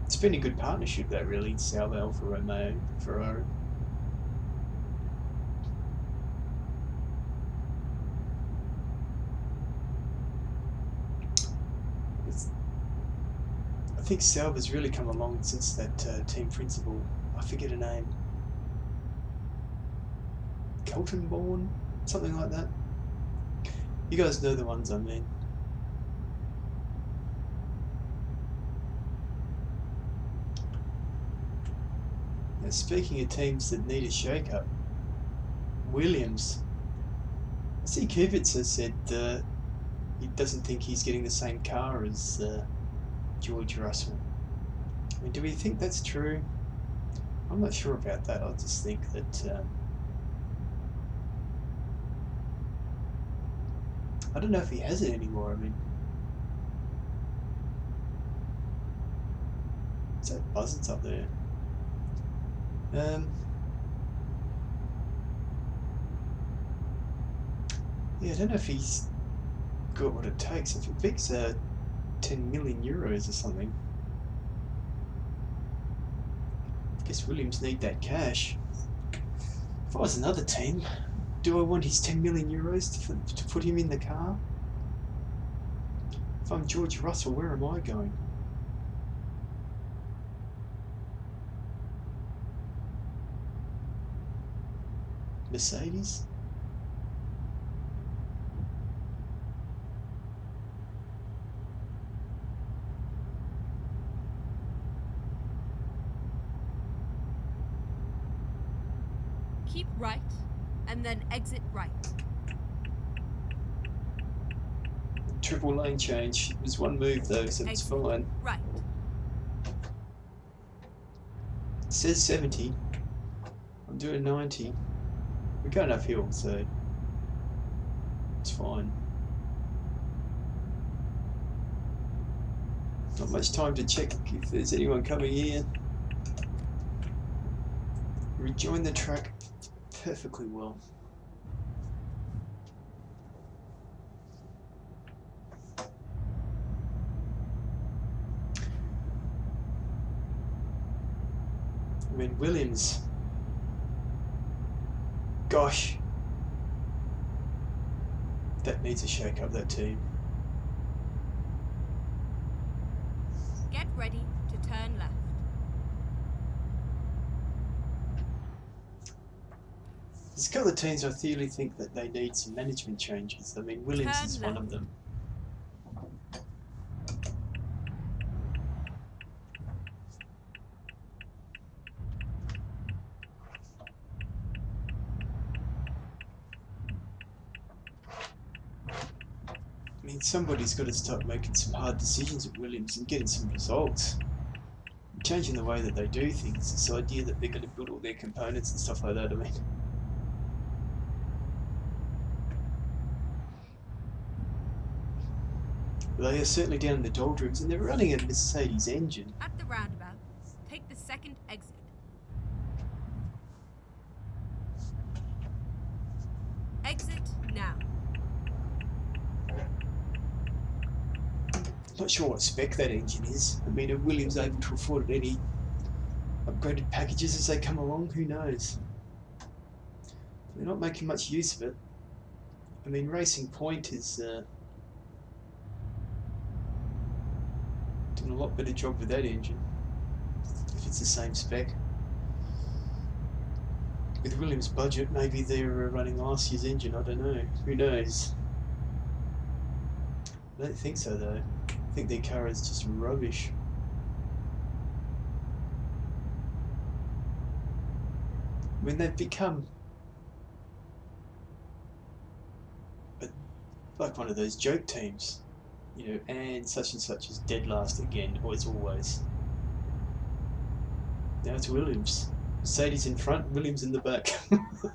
It's been a good partnership, that really, Sauber, Alfa Romeo, Ferrari. I think Sauber's really come along since that team principal, I forget her name, Keltenborn, something like that. You guys know the ones I mean. Now, speaking of teams that need a shake-up, Williams. I see Kubica said he doesn't think he's getting the same car as George Russell. I mean, do we think that's true? I'm not sure about that. I just think that I don't know if he has it anymore. I mean, is that buzzards up there? Yeah, I don't know if he's got what it takes. If it beats 10 million euros or something, I guess Williams need that cash. If I was another team, do I want his 10 million euros to put him in the car? If I'm George Russell, where am I going? Mercedes? Keep right, and then exit right. Triple lane change. It was one move though, so it's fine. Right. It says 70. I'm doing 90. We're going uphill, so it's fine. Not much time to check if there's anyone coming here. Rejoin the track perfectly well. I mean, Williams, gosh, that needs a shake up, that team. Get ready to turn left. There's a couple of teams I really think that they need some management changes. I mean, Williams is one of them. I mean, somebody's got to start making some hard decisions at Williams and getting some results. Changing the way that they do things, this idea that they're going to build all their components and stuff like that, I mean. They are certainly down in the doldrums, and they're running a Mercedes engine. At the roundabout, take the second exit. Exit now. Not sure what spec that engine is. I mean, are Williams able to afford any upgraded packages as they come along? Who knows? They're not making much use of it. I mean, Racing Point is doing a lot better job with that engine, if it's the same spec. With Williams' budget, maybe they're running last year's engine, I don't know. Who knows? I don't think so, though. I think their car is just rubbish. I mean, they've become like one of those joke teams, you know, and such is dead last again, or as always. Now it's Williams. Mercedes in front, Williams in the back.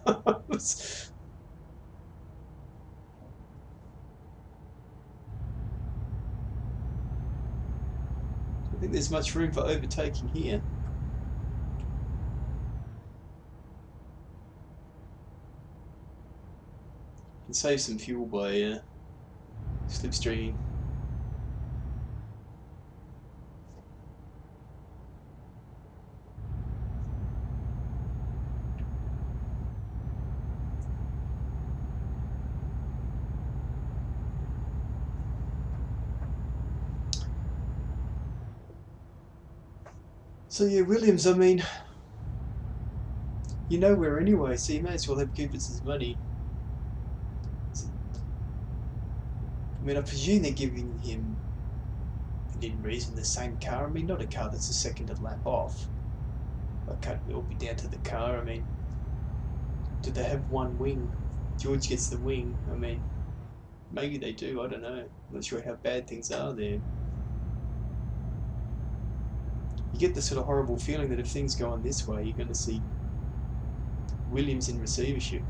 I think there's much room for overtaking here. And save some fuel by slipstreaming. So yeah, Williams, I mean, you know where anyway, so you may as well have Kubitz's money. I mean, I presume they're giving him, within reason, the same car. I mean, not a car that's a second a lap off. I can't all be down to the car. I mean, do they have one wing? George gets the wing. I mean, maybe they do. I don't know. I'm not sure how bad things are there. You get the sort of horrible feeling that if things go on this way, you're going to see Williams in receivership.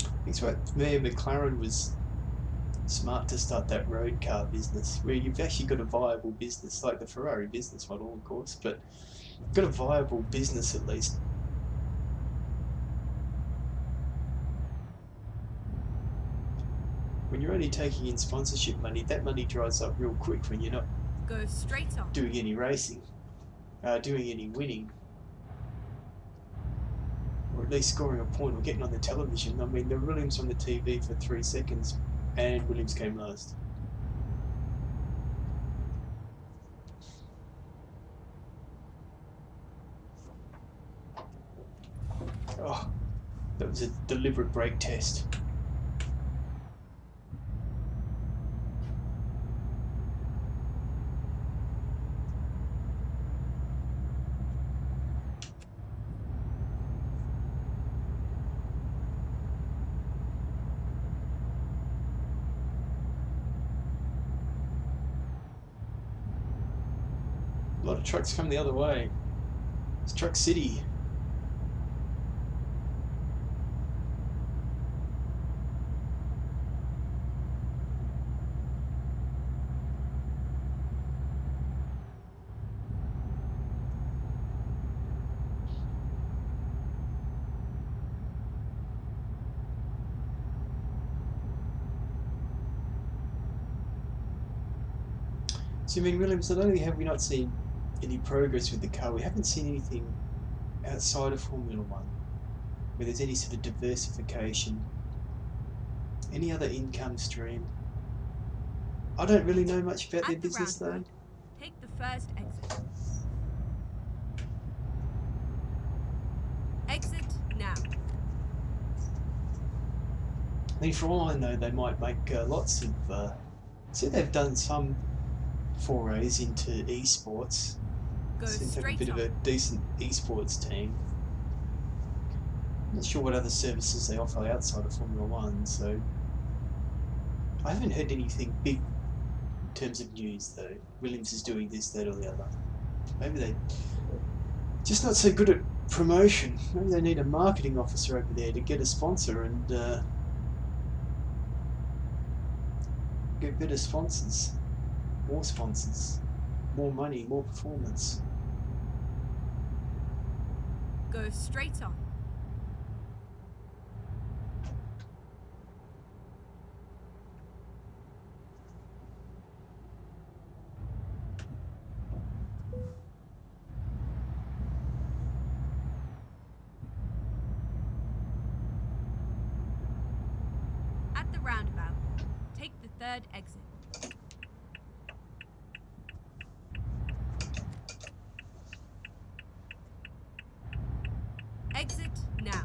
I think what Mayor McLaren was smart to start that road car business, where you've actually got a viable business, like the Ferrari business model, of course, but got a viable business at least. When you're only taking in sponsorship money, that money dries up real quick when you're not Go straight on. doing any racing, doing any winning, or at least scoring a point or getting on the television. I mean, the Williams on the TV for 3 seconds, and Williams came last. Oh, that was a deliberate brake test. A lot of trucks come the other way. It's Truck City. So, I mean, Williams, not only have we not seen any progress with the car, we haven't seen anything outside of Formula One where there's any sort of diversification, any other income stream. I don't really know much about their business though. Take the first exit. Exit now. I mean, for all I know, they might make lots of. See, they've done some forays into esports. Go Seem to have a straight bit of on. a decent esports team. Not sure what other services they offer outside of Formula One, so I haven't heard anything big in terms of news though. Williams is doing this, that, or the other. Maybe they just not so good at promotion. Maybe they need a marketing officer over there to get a sponsor and get better sponsors, more money, more performance. Go straight on. At the roundabout, take the third exit. Exit now.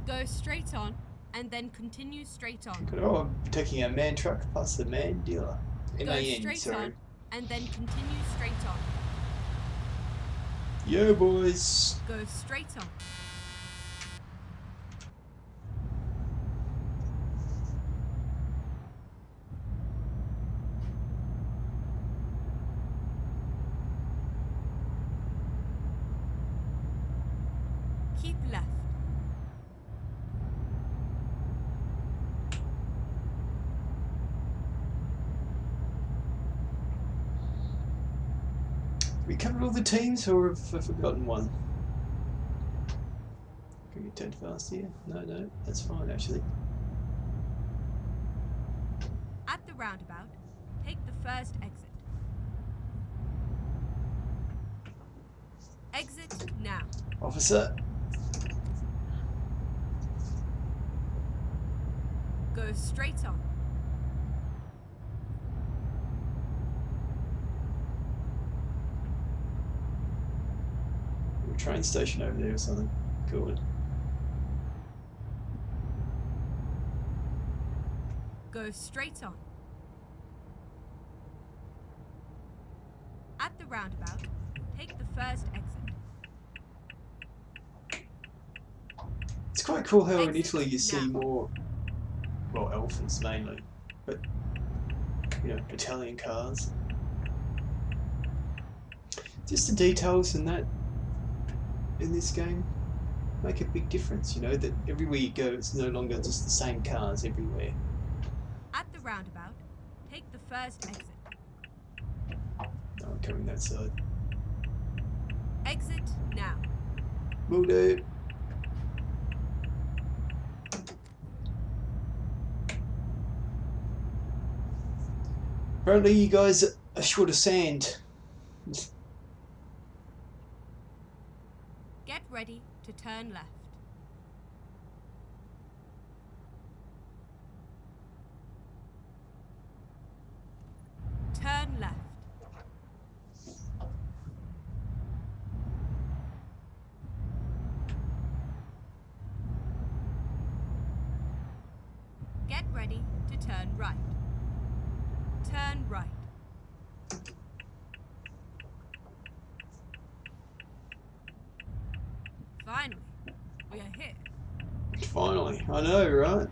Go straight on and then continue straight on. Oh, I'm taking a man truck plus the man dealer. Go MAN, straight sorry. on and then continue straight on. Yo, boys. Go straight on. Keep left. We covered all the teams, or have I forgotten one? Can you turn fast here? No, that's fine actually. At the roundabout, take the first exit. Exit now. Officer. Go straight on. A train station over there or something. Cool. Go straight on. At the roundabout, take the first exit. It's quite cool how in Exit Italy you see now. more, well, elephants mainly, but, you know, Italian cars. Just the details in that, in this game, make a big difference, you know, that everywhere you go it's no longer just the same cars everywhere. At the roundabout, take the first exit. No, I'm coming that side. Exit now. Will do. Apparently you guys are short of sand. Get ready to turn left. Turn left. Get ready to turn right. Turn right. Finally, we are here. Finally, I know, right?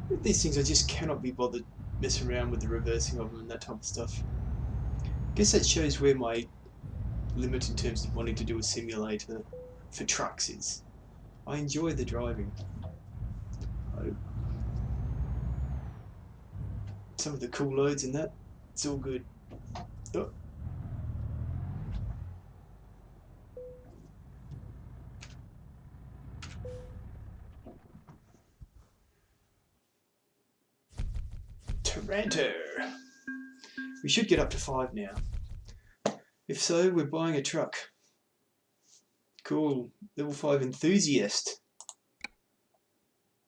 With these things I just cannot be bothered messing around with the reversing of them and that type of stuff. I guess that shows where my limit in terms of wanting to do a simulator for trucks is. I enjoy the driving. Some of the cool loads in that, it's all good. Oh. Toronto. We should get up to 5 now. If so, we're buying a truck. Cool. Level 5 enthusiast,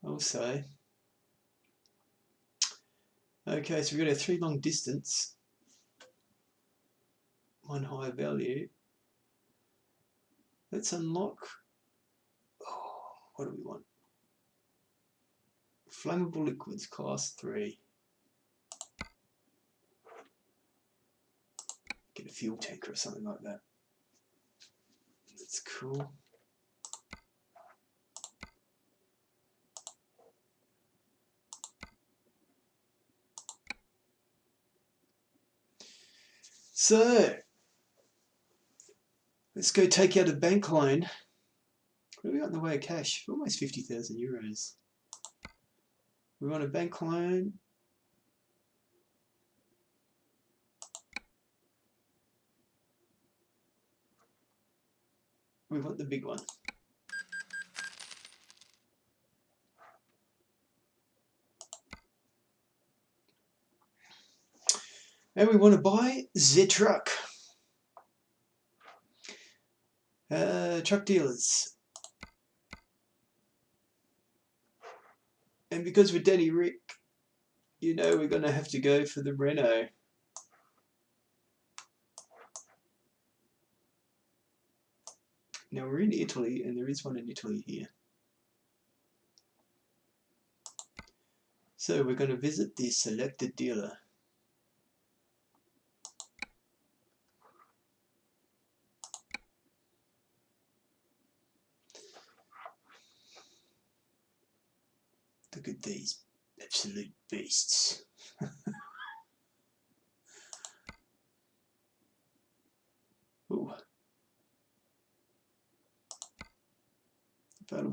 I'll say. Okay, so we've got our 3 long distance. 1 high value. Let's unlock. Oh, what do we want? Flammable liquids, class 3. Get a fuel tanker or something like that. That's cool. So, let's go take out a bank loan. What do we got in the way of cash? Almost 50,000 euros. We want a bank loan. We want the big one. And we want to buy the truck. Truck dealers. And because we're Danny Ric, you know we're going to have to go for the Renault. Now we're in Italy, and there is one in Italy here. So we're going to visit the selected dealer. Look at these absolute beasts. Ooh.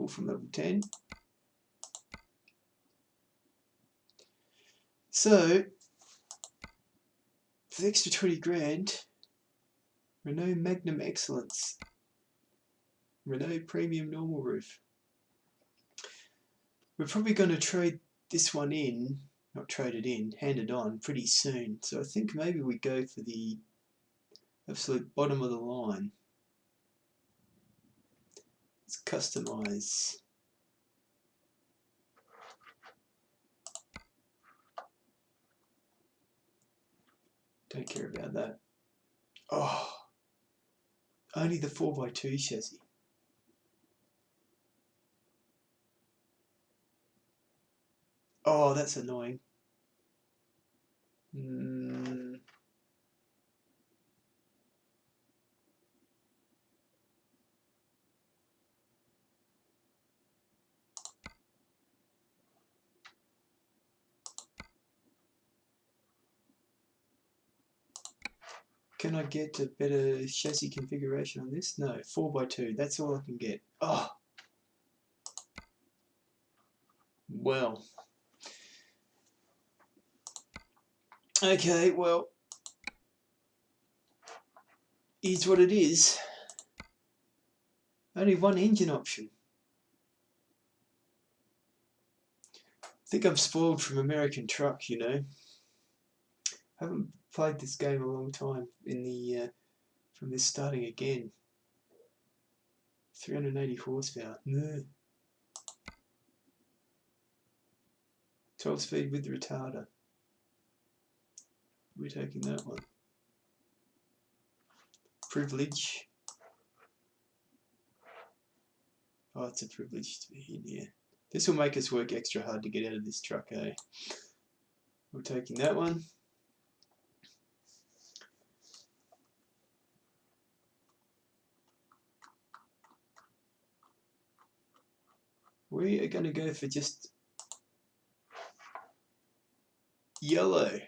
Pull from level 10. So, for the extra 20 grand, Renault Magnum Excellence, Renault Premium Normal Roof. We're probably going to trade this one in, not trade it in, hand it on pretty soon. So I think maybe we go for the absolute bottom of the line. Let's customize. Don't care about that. Oh, only the 4x2 chassis. Oh, that's annoying. Can I get a better chassis configuration on this? No, 4x2, that's all I can get. Oh, well. Okay, well, is what it is. Only one engine option. I think I'm spoiled from American Truck, you know. Haven't played this game a long time in the from this starting again. 380 horsepower. No. 12 speed with the retarder. We're taking that one. Privilege. Oh, it's a privilege to be in here. This will make us work extra hard to get out of this truck, eh? We're taking that one. We are going to go for just yellow.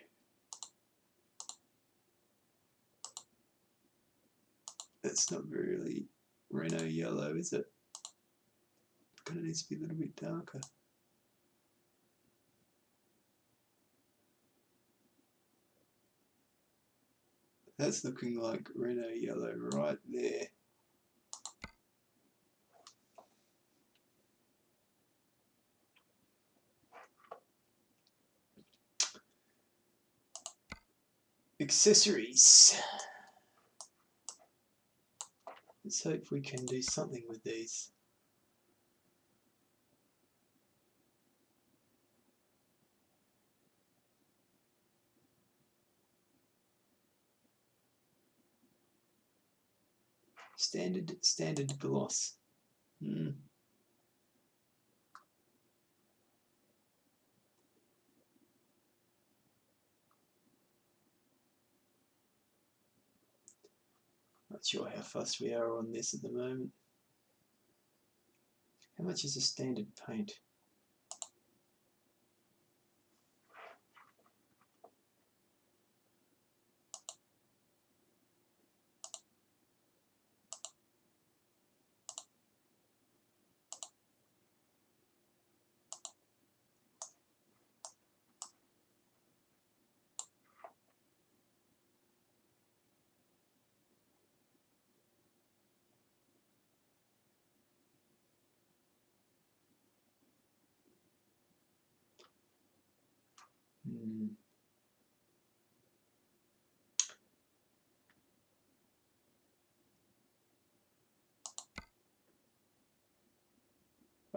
That's not really Renault yellow, is it? Kind of needs to be a little bit darker. That's looking like Renault yellow right there. Accessories. Let's hope we can do something with these. Standard gloss. Not sure how fast we are on this at the moment. How much is a standard paint?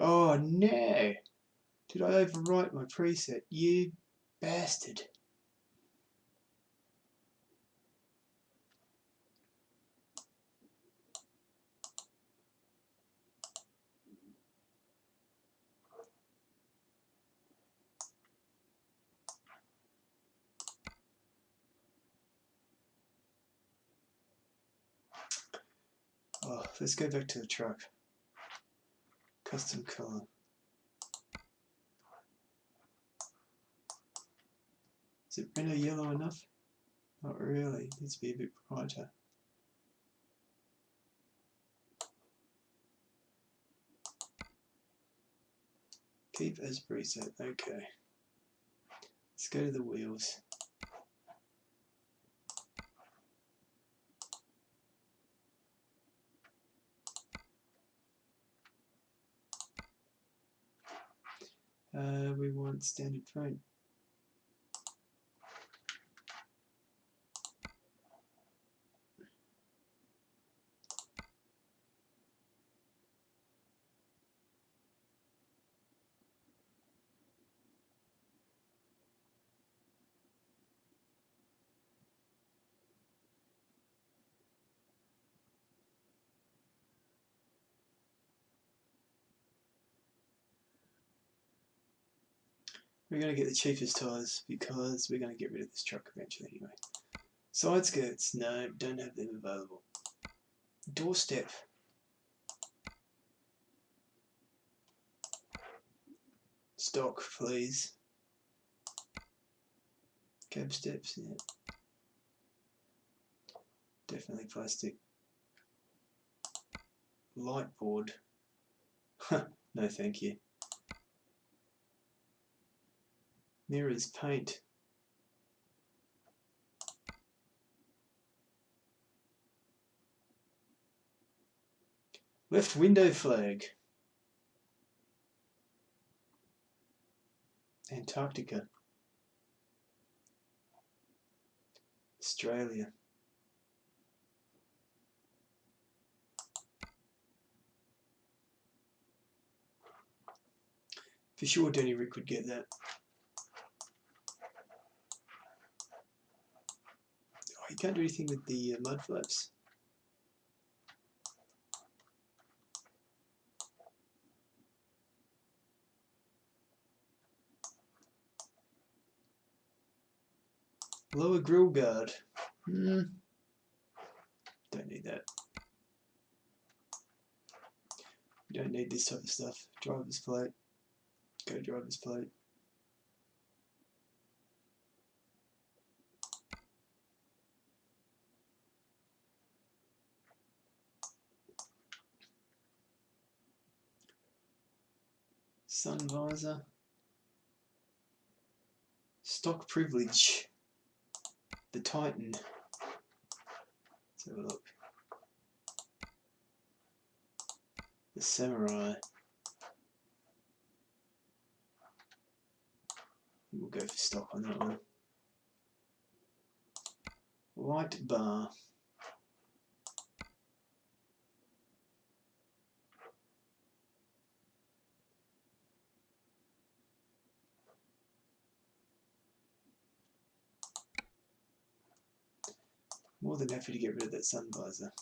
Oh no! Did I overwrite my preset? You bastard. Oh, let's go back to the truck. Custom color. Is it Renault yellow enough? Not really. It needs to be a bit brighter. Keep as preset. Okay. Let's go to the wheels. We want standard front. We're going to get the cheapest tyres because we're going to get rid of this truck eventually anyway. Side skirts, no, don't have them available. Doorstep. Stock, please. Cab steps, yeah. Definitely plastic. Light board. No thank you. Mirrors, paint. Left window flag. Antarctica. Australia. For sure Danny Ric would get that. Oh, you can't do anything with the mud flaps. Lower grill guard. Don't need that. We don't need this type of stuff. Driver's plate. Go driver's plate. Sun visor. Stock privilege. The Titan. Let's have a look. The Samurai. We'll go for stock on that one. Light bar. More than happy to get rid of that sun visor.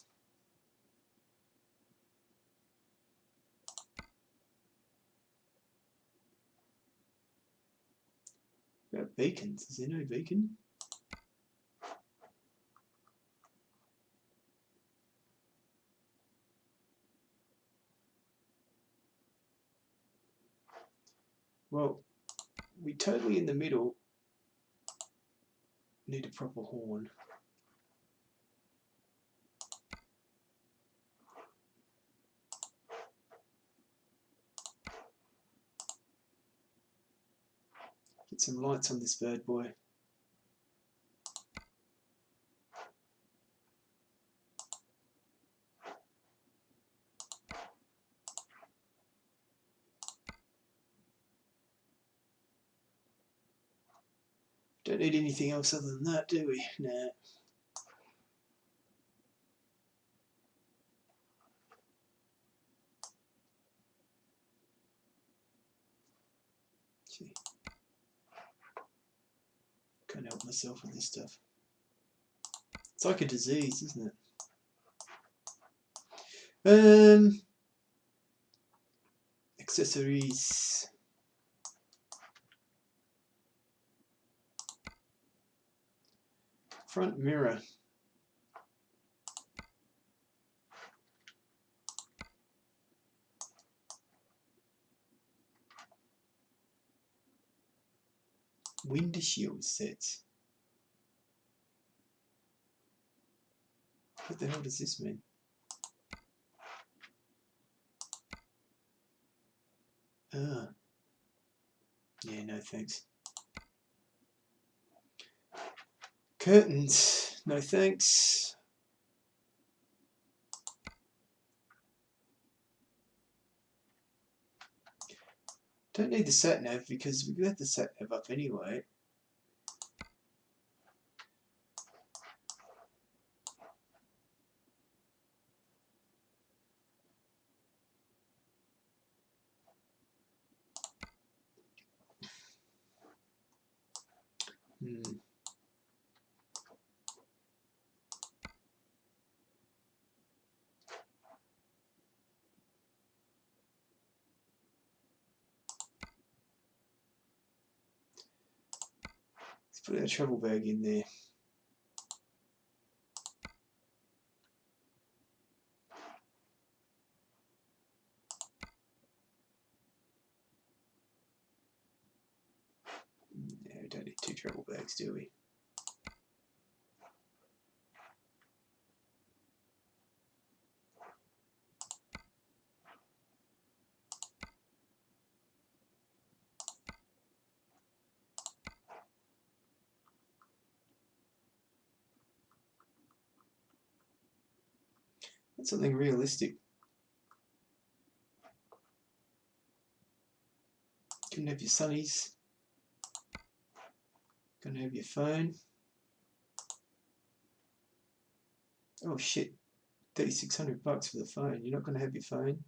About beacons. Is there no beacon? Well, we totally in the middle need a proper horn. Get some lights on this bird boy. Don't need anything else other than that, do we? Nah. Gee. Can't help myself with this stuff. It's like a disease, isn't it? Accessories. Front mirror. Windshield sets. What the hell does this mean? Ah. Yeah, no thanks. Curtains, no thanks. Don't need the sat nav because we got the sat nav up anyway. Let's put our travel bag in there. No, we don't need 2 travel bags, do we? That's something realistic. Couldn't have your sunnies. Gonna have your phone. Oh shit, $3,600 for the phone. You're not gonna have your phone.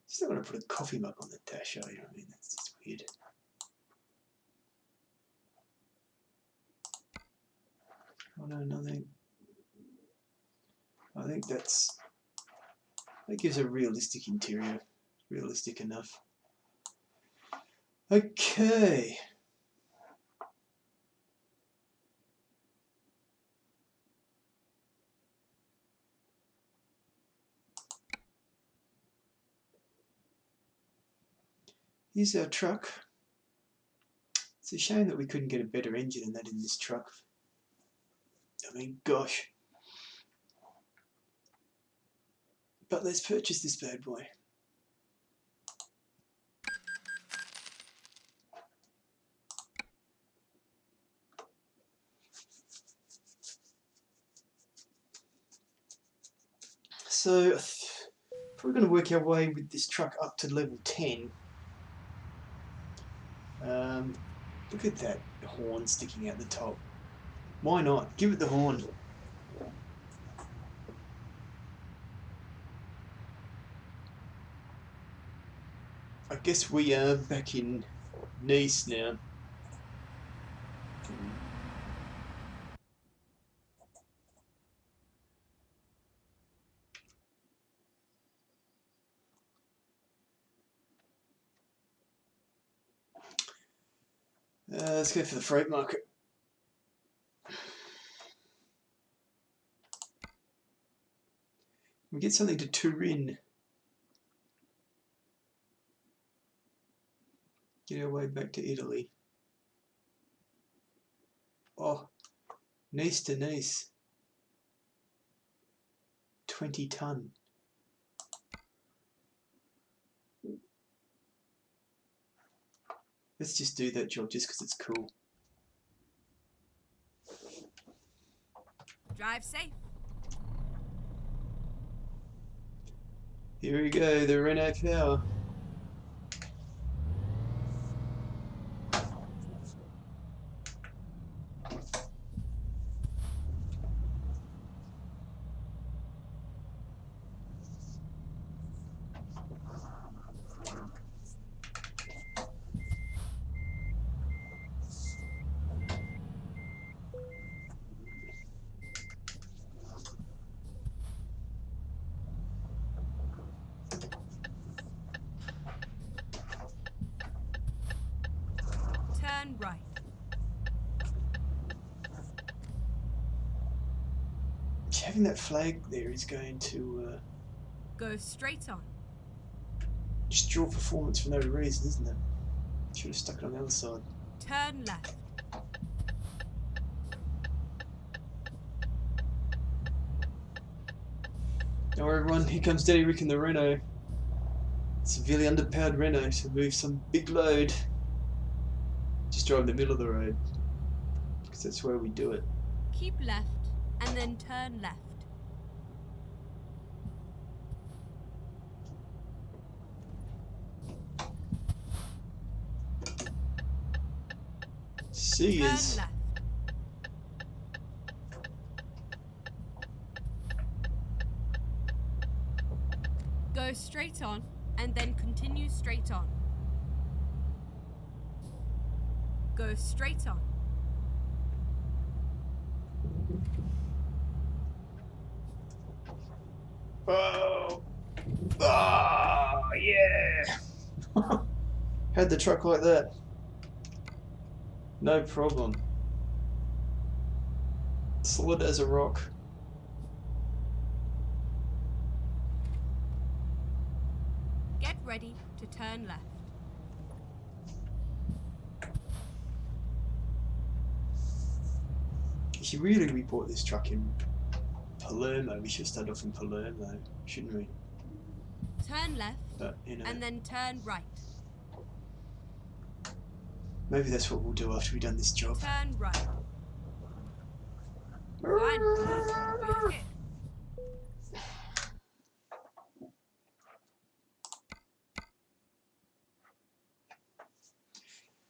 Still gonna put a coffee mug on the dash, are you? I mean, that's just weird. Oh no, nothing. I think that gives a realistic interior. Realistic enough. Okay. Here's our truck. It's a shame that we couldn't get a better engine than that in this truck. I mean, gosh. But let's purchase this bad boy. So, probably going to work our way with this truck up to level 10. Look at that horn sticking out the top. Why not? Give it the horn. I guess we are back in Nice now. Let's go for the freight market. We get something to Turin. Get our way back to Italy. Oh, Nice to Nice. 20 ton. Let's just do that job just because it's cool. Drive safe. Here we go, the Renault Power. Having that flag there is going to Go straight on. just draw performance for no reason, isn't it? Should have stuck it on the other side. Turn left. Now everyone, here comes Danny Ric in the Renault. Severely underpowered Renault to move some big load. Just drive in the middle of the road, because that's where we do it. Keep left and then turn left. See Turn yous. left. Go straight on and then continue straight on. Go straight on. Oh, oh yeah! Had the truck like that. No problem. Solid as a rock. Get ready to turn left. If you really we bought this truck in Palermo, we should start off in Palermo, shouldn't we? Turn left But you know, and then turn right. maybe that's what we'll do after we've done this job. Turn right. Finally, we're here.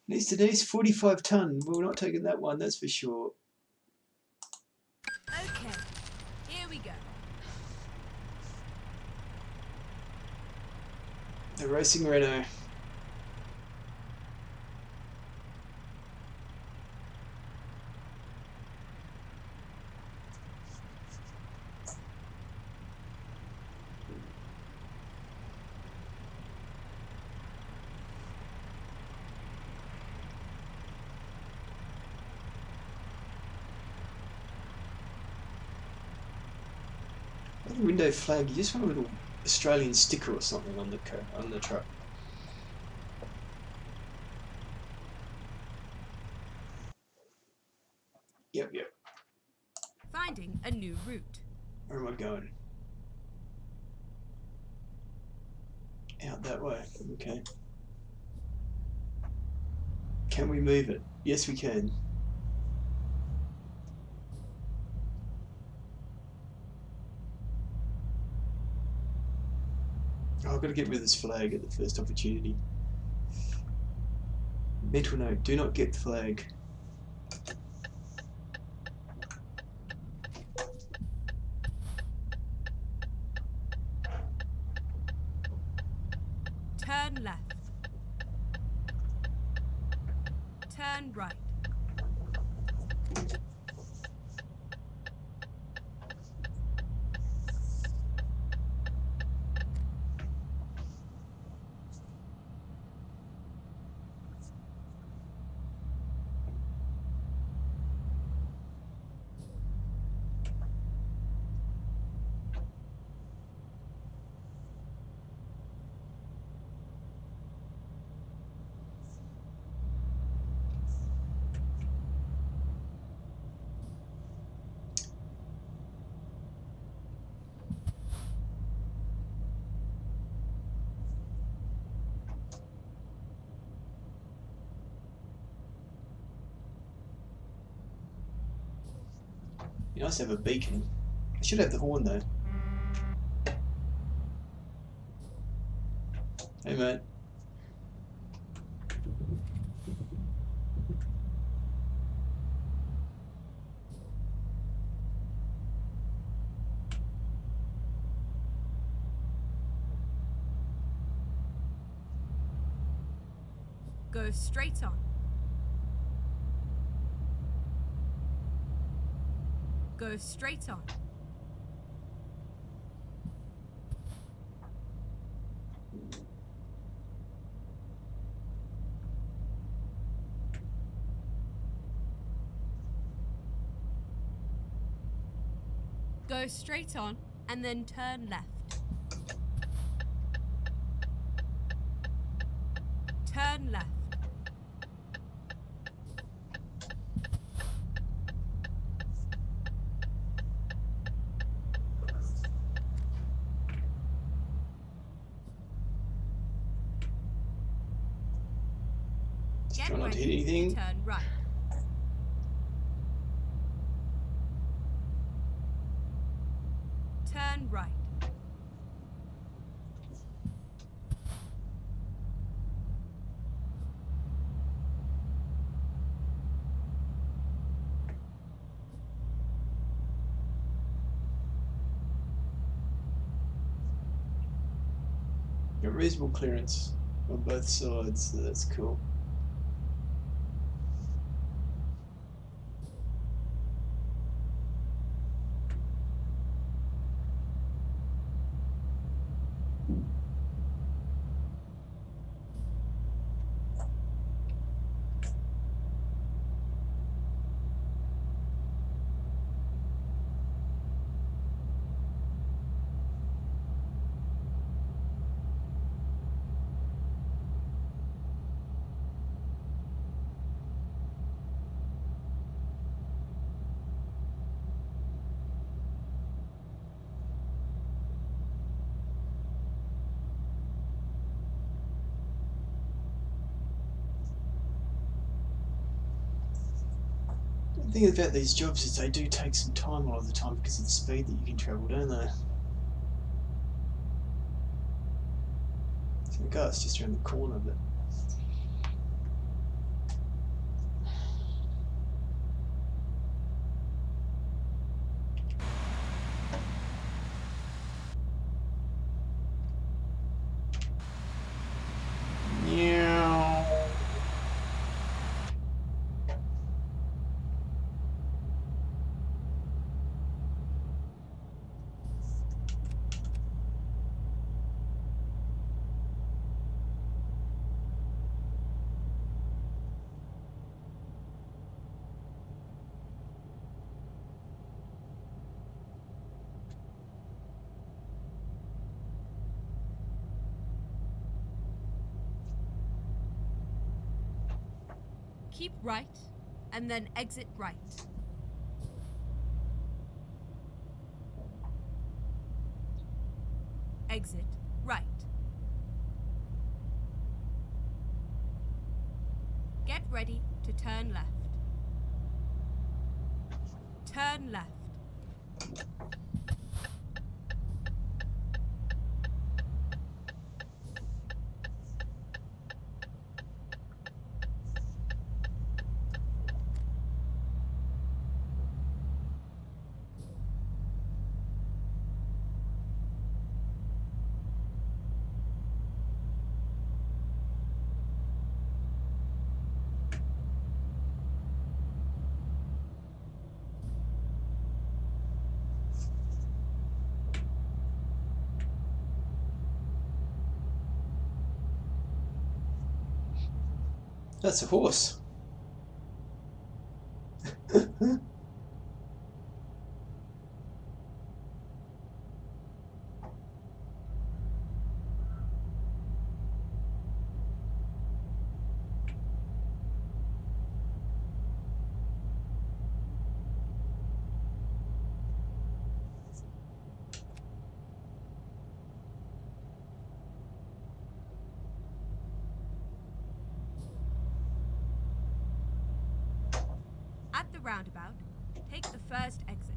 Needs today's 45 ton. We're not taking that one, that's for sure. Okay, here we go. The racing Renault. The window flag, you just want a little Australian sticker or something on the truck. Yep. Finding a new route. Where am I going? Out that way. Okay. Can we move it? Yes, we can. Oh, I've got to get rid of this flag at the first opportunity. Mental note, do not get flag. Turn left. Turn right. Be nice to have a beacon. I should have the horn though. Hey mate. Go straight on. Go straight on. Go straight on and then turn left. Turn left. Just Get try not to hit ready to anything. turn right. Turn right. Got reasonable clearance on both sides, so that's cool. The thing about these jobs is they do take some time a lot of the time because of the speed that you can travel, don't they? So the car's just around the corner, but Keep right and then exit right. Exit right. Get ready to turn left. Turn left. that's a horse. At the roundabout, take the first exit.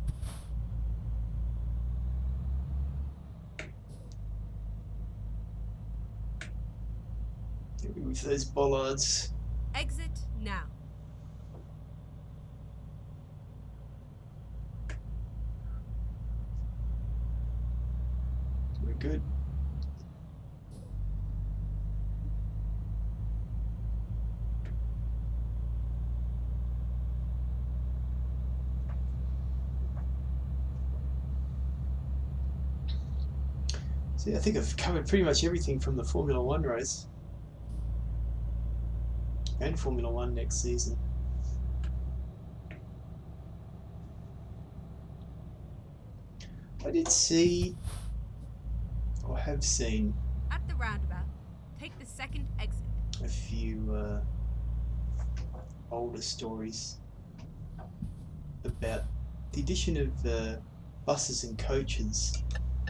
With those bollards. Exit now. We're good. See, I think I've covered pretty much everything from the Formula One race and Formula One next season. I did see, or have seen, At the roundabout, take the second exit. a few older stories about the addition of buses and coaches,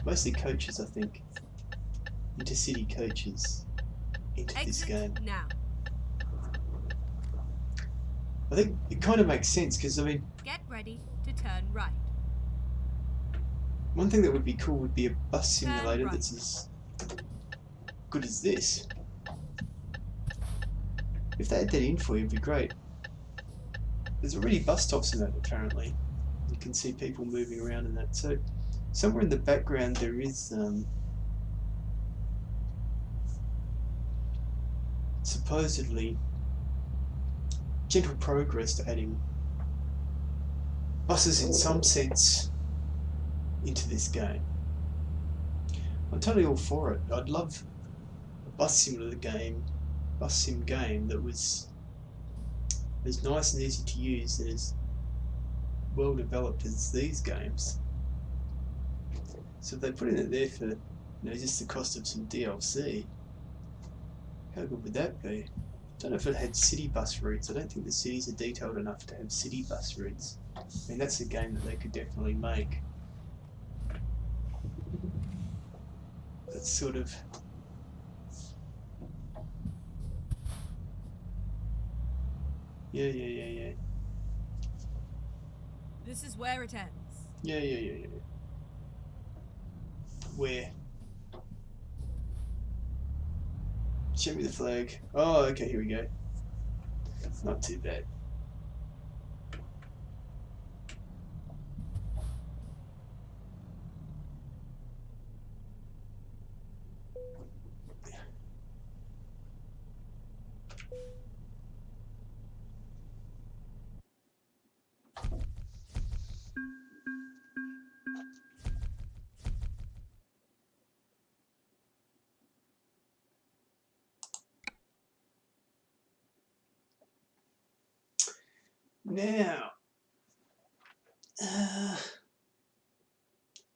mostly coaches I think, intercity coaches, into this Exit game. now. I think it kind of makes sense because, I mean, Get ready to turn right. one thing that would be cool would be a bus Turn simulator right. that's as good as this. If they had that in for you, it'd be great. There's already bus stops in that apparently. You can see people moving around in that. So somewhere in the background there is supposedly gentle progress to adding buses in some sense into this game. I'm totally all for it. I'd love a bus simulator game, bus sim game that was as nice and easy to use and as well developed as these games. So if they put in it there for, you know, just the cost of some DLC, how good would that be? I don't know if it had city bus routes. I don't think the cities are detailed enough to have city bus routes. I mean, that's a game that they could definitely make. That's sort of... Yeah. This is where it ends. Yeah. Where? Show me the flag. Oh, okay, here we go. Not too bad. Now,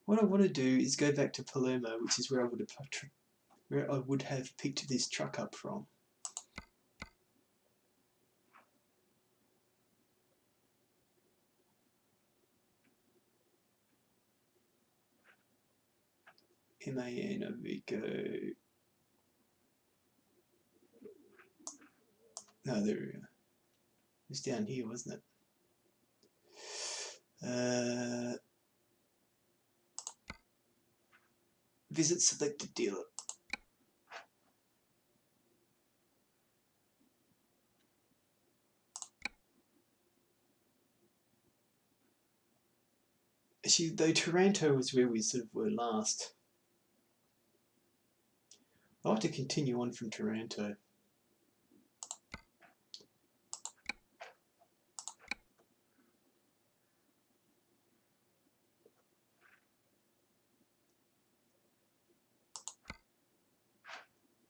what I want to do is go back to Palermo, which is where I would have picked this truck up from. Vico. No, there we go. It was down here, wasn't it? Visit selected dealer. Actually, though Taranto was where we sort of were last. I'll have to continue on from Taranto.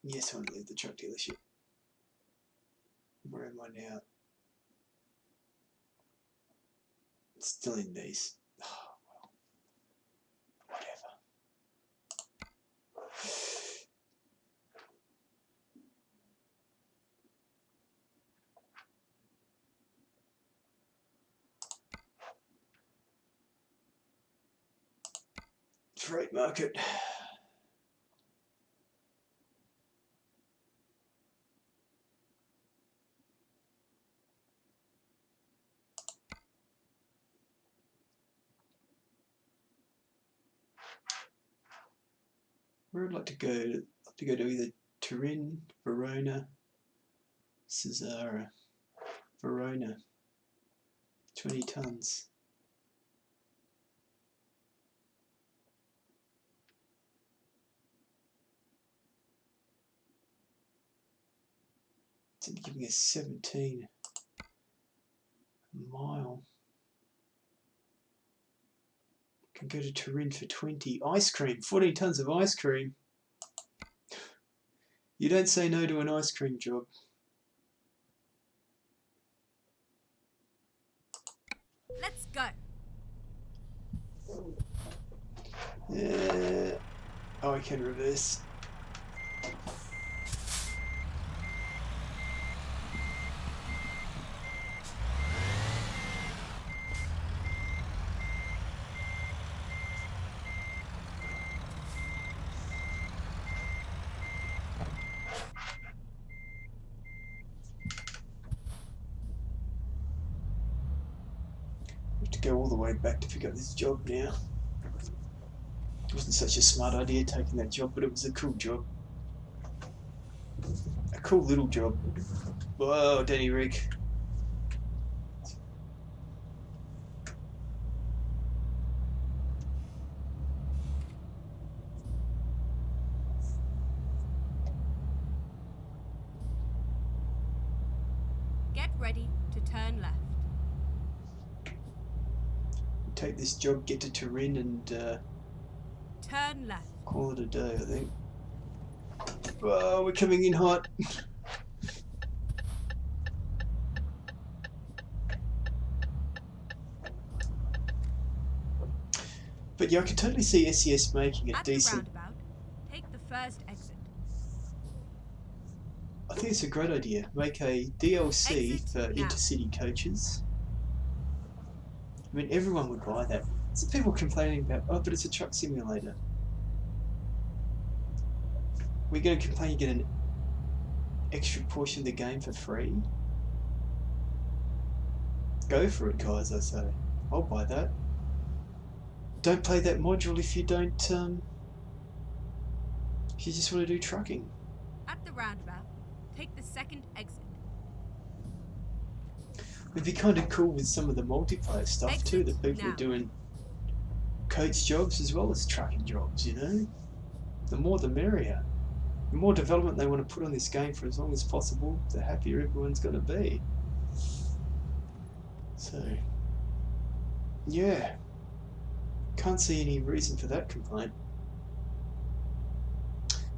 Yes, I want to leave the truck dealership. Where am I now? Still in these. Oh, well, whatever. Freight market. Where I'd like to go? I'd like to go to either Turin, Verona, Cesara. Verona. 20 tons. It's giving us 17 mile. Can go to Turin for 20. Ice cream. 14 tons of ice cream. You don't say no to an ice cream job. Let's go. brake and reverse. I have to go all the way back to pick up this job now. It wasn't such a smart idea taking that job, but it was a cool job. A cool little job. Whoa, Danny Ric. Get ready to turn left. Take this job, get to Turin, and turn left. Call it a day, I think. Whoa, we're coming in hot. But yeah, I can totally see SES making it At decent. the roundabout, take the first exit. I think it's a great idea. Make a DLC Exit for now. intercity coaches. I mean, everyone would buy that. Some people complaining about, oh, but it's a truck simulator. We're going to complain you get an extra portion of the game for free? Go for it, guys, I say. I'll buy that. Don't play that module if you don't, if you just want to do trucking. At the roundabout, take the second exit. It'd be kind of cool with some of the multiplayer stuff Exit too, that people now. are doing coach jobs as well as trucking jobs, you know? The more the merrier. The more development they want to put on this game for as long as possible, the happier everyone's going to be. So, yeah. Can't see any reason for that complaint.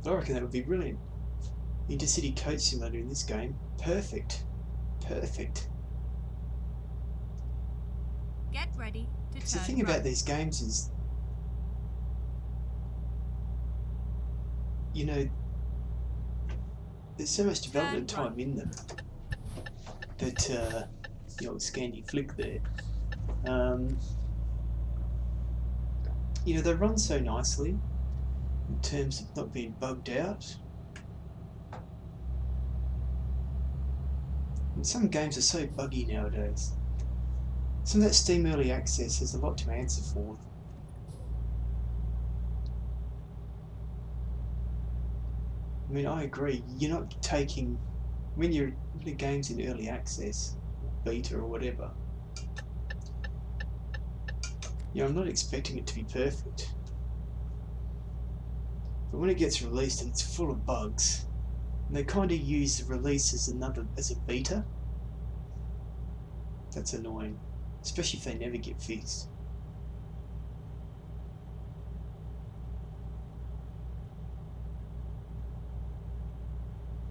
But I reckon that would be brilliant. Intercity coach simulator in this game. Perfect. Perfect. Get ready to turn The thing right. about these games is, you know, there's so much development Turn right. time in them that, you know, Scandi flick there. You know, they run so nicely in terms of not being bugged out. And some games are so buggy nowadays. Some of that Steam Early Access has a lot to answer for. I mean, I agree. You're not taking, when the game's in Early Access, beta or whatever, you know, I'm not expecting it to be perfect. But when it gets released and it's full of bugs, and they kind of use the release as a beta, that's annoying. Especially if they never get fixed.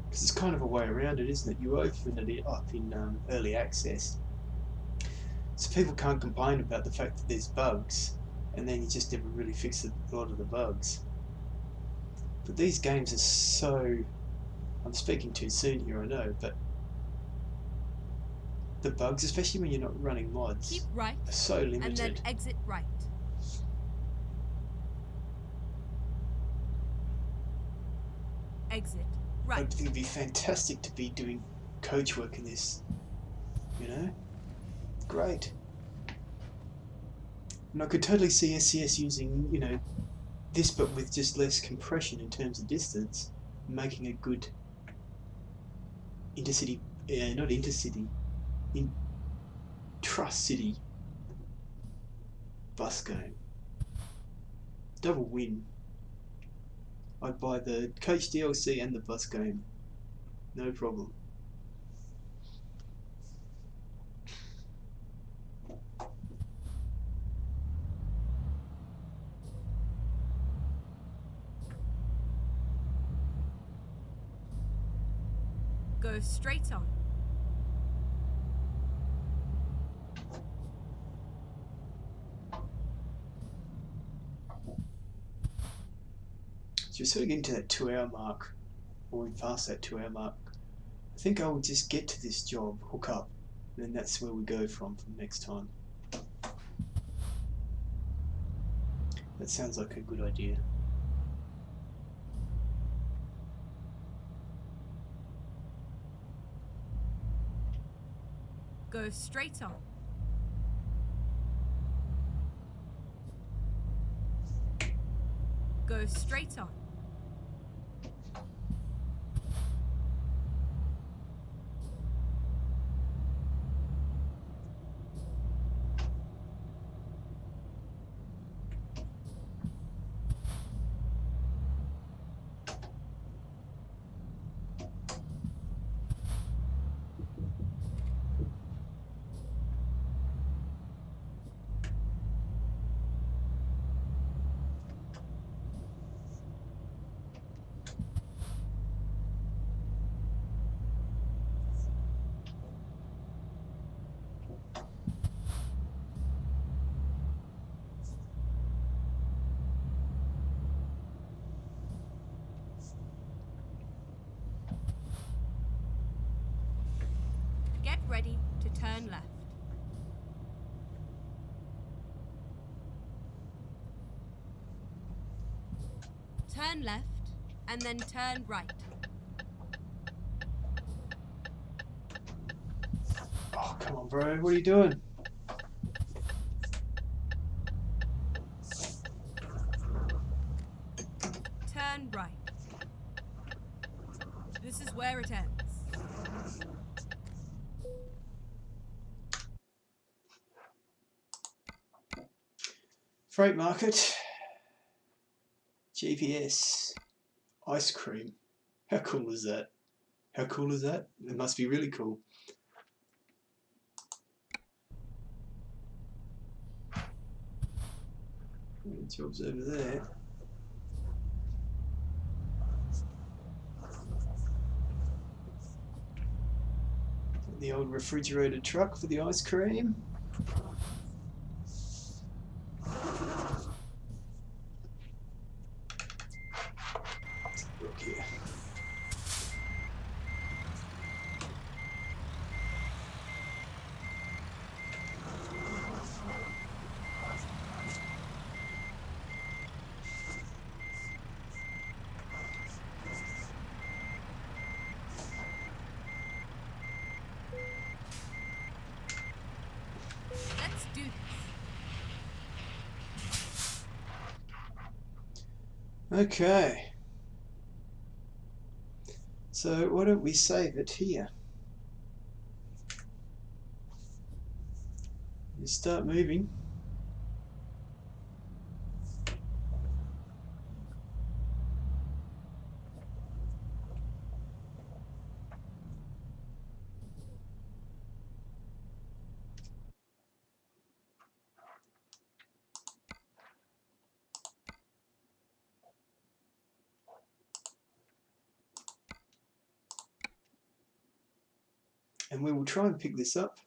Because it's kind of a way around it, isn't it? You open it up in early access, so people can't complain about the fact that there's bugs, and then you just never really fix a lot of the bugs. But these games are so... I'm speaking too soon here, I know, but the bugs, especially when you're not running mods, keep right, are so limited. and then exit right. Exit right. I think it'd be fantastic to be doing coach work in this, you know? Great. And I could totally see SCS using, you know, this but with just less compression in terms of distance, making a good intercity, not intercity, intra-city bus game. Double win. I'd buy the coach DLC and the bus game. No problem. Go straight on. So we're sort of getting to that 2-hour mark, or we passed that 2-hour mark. I think I will just get to this job, hook up, and then that's where we go from next time. That sounds like a good idea. Go straight on. Go straight on. Get ready to turn left. Turn left and then turn right. Oh, come on, bro. What are you doing? Turn right. This is where it ends. Freight market. GPS. Ice cream. How cool is that? How cool is that? It must be really cool. Job's over there. The old refrigerated truck for the ice cream. Look here. Let's do this. Okay. So why don't we save it here? You start moving. And we will try and pick this up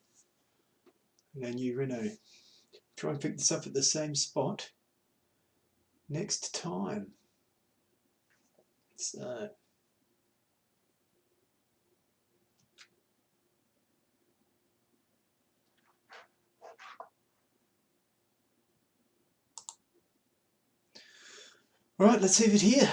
in our new Renault. Try and pick this up at the same spot next time. So all right, let's leave it here.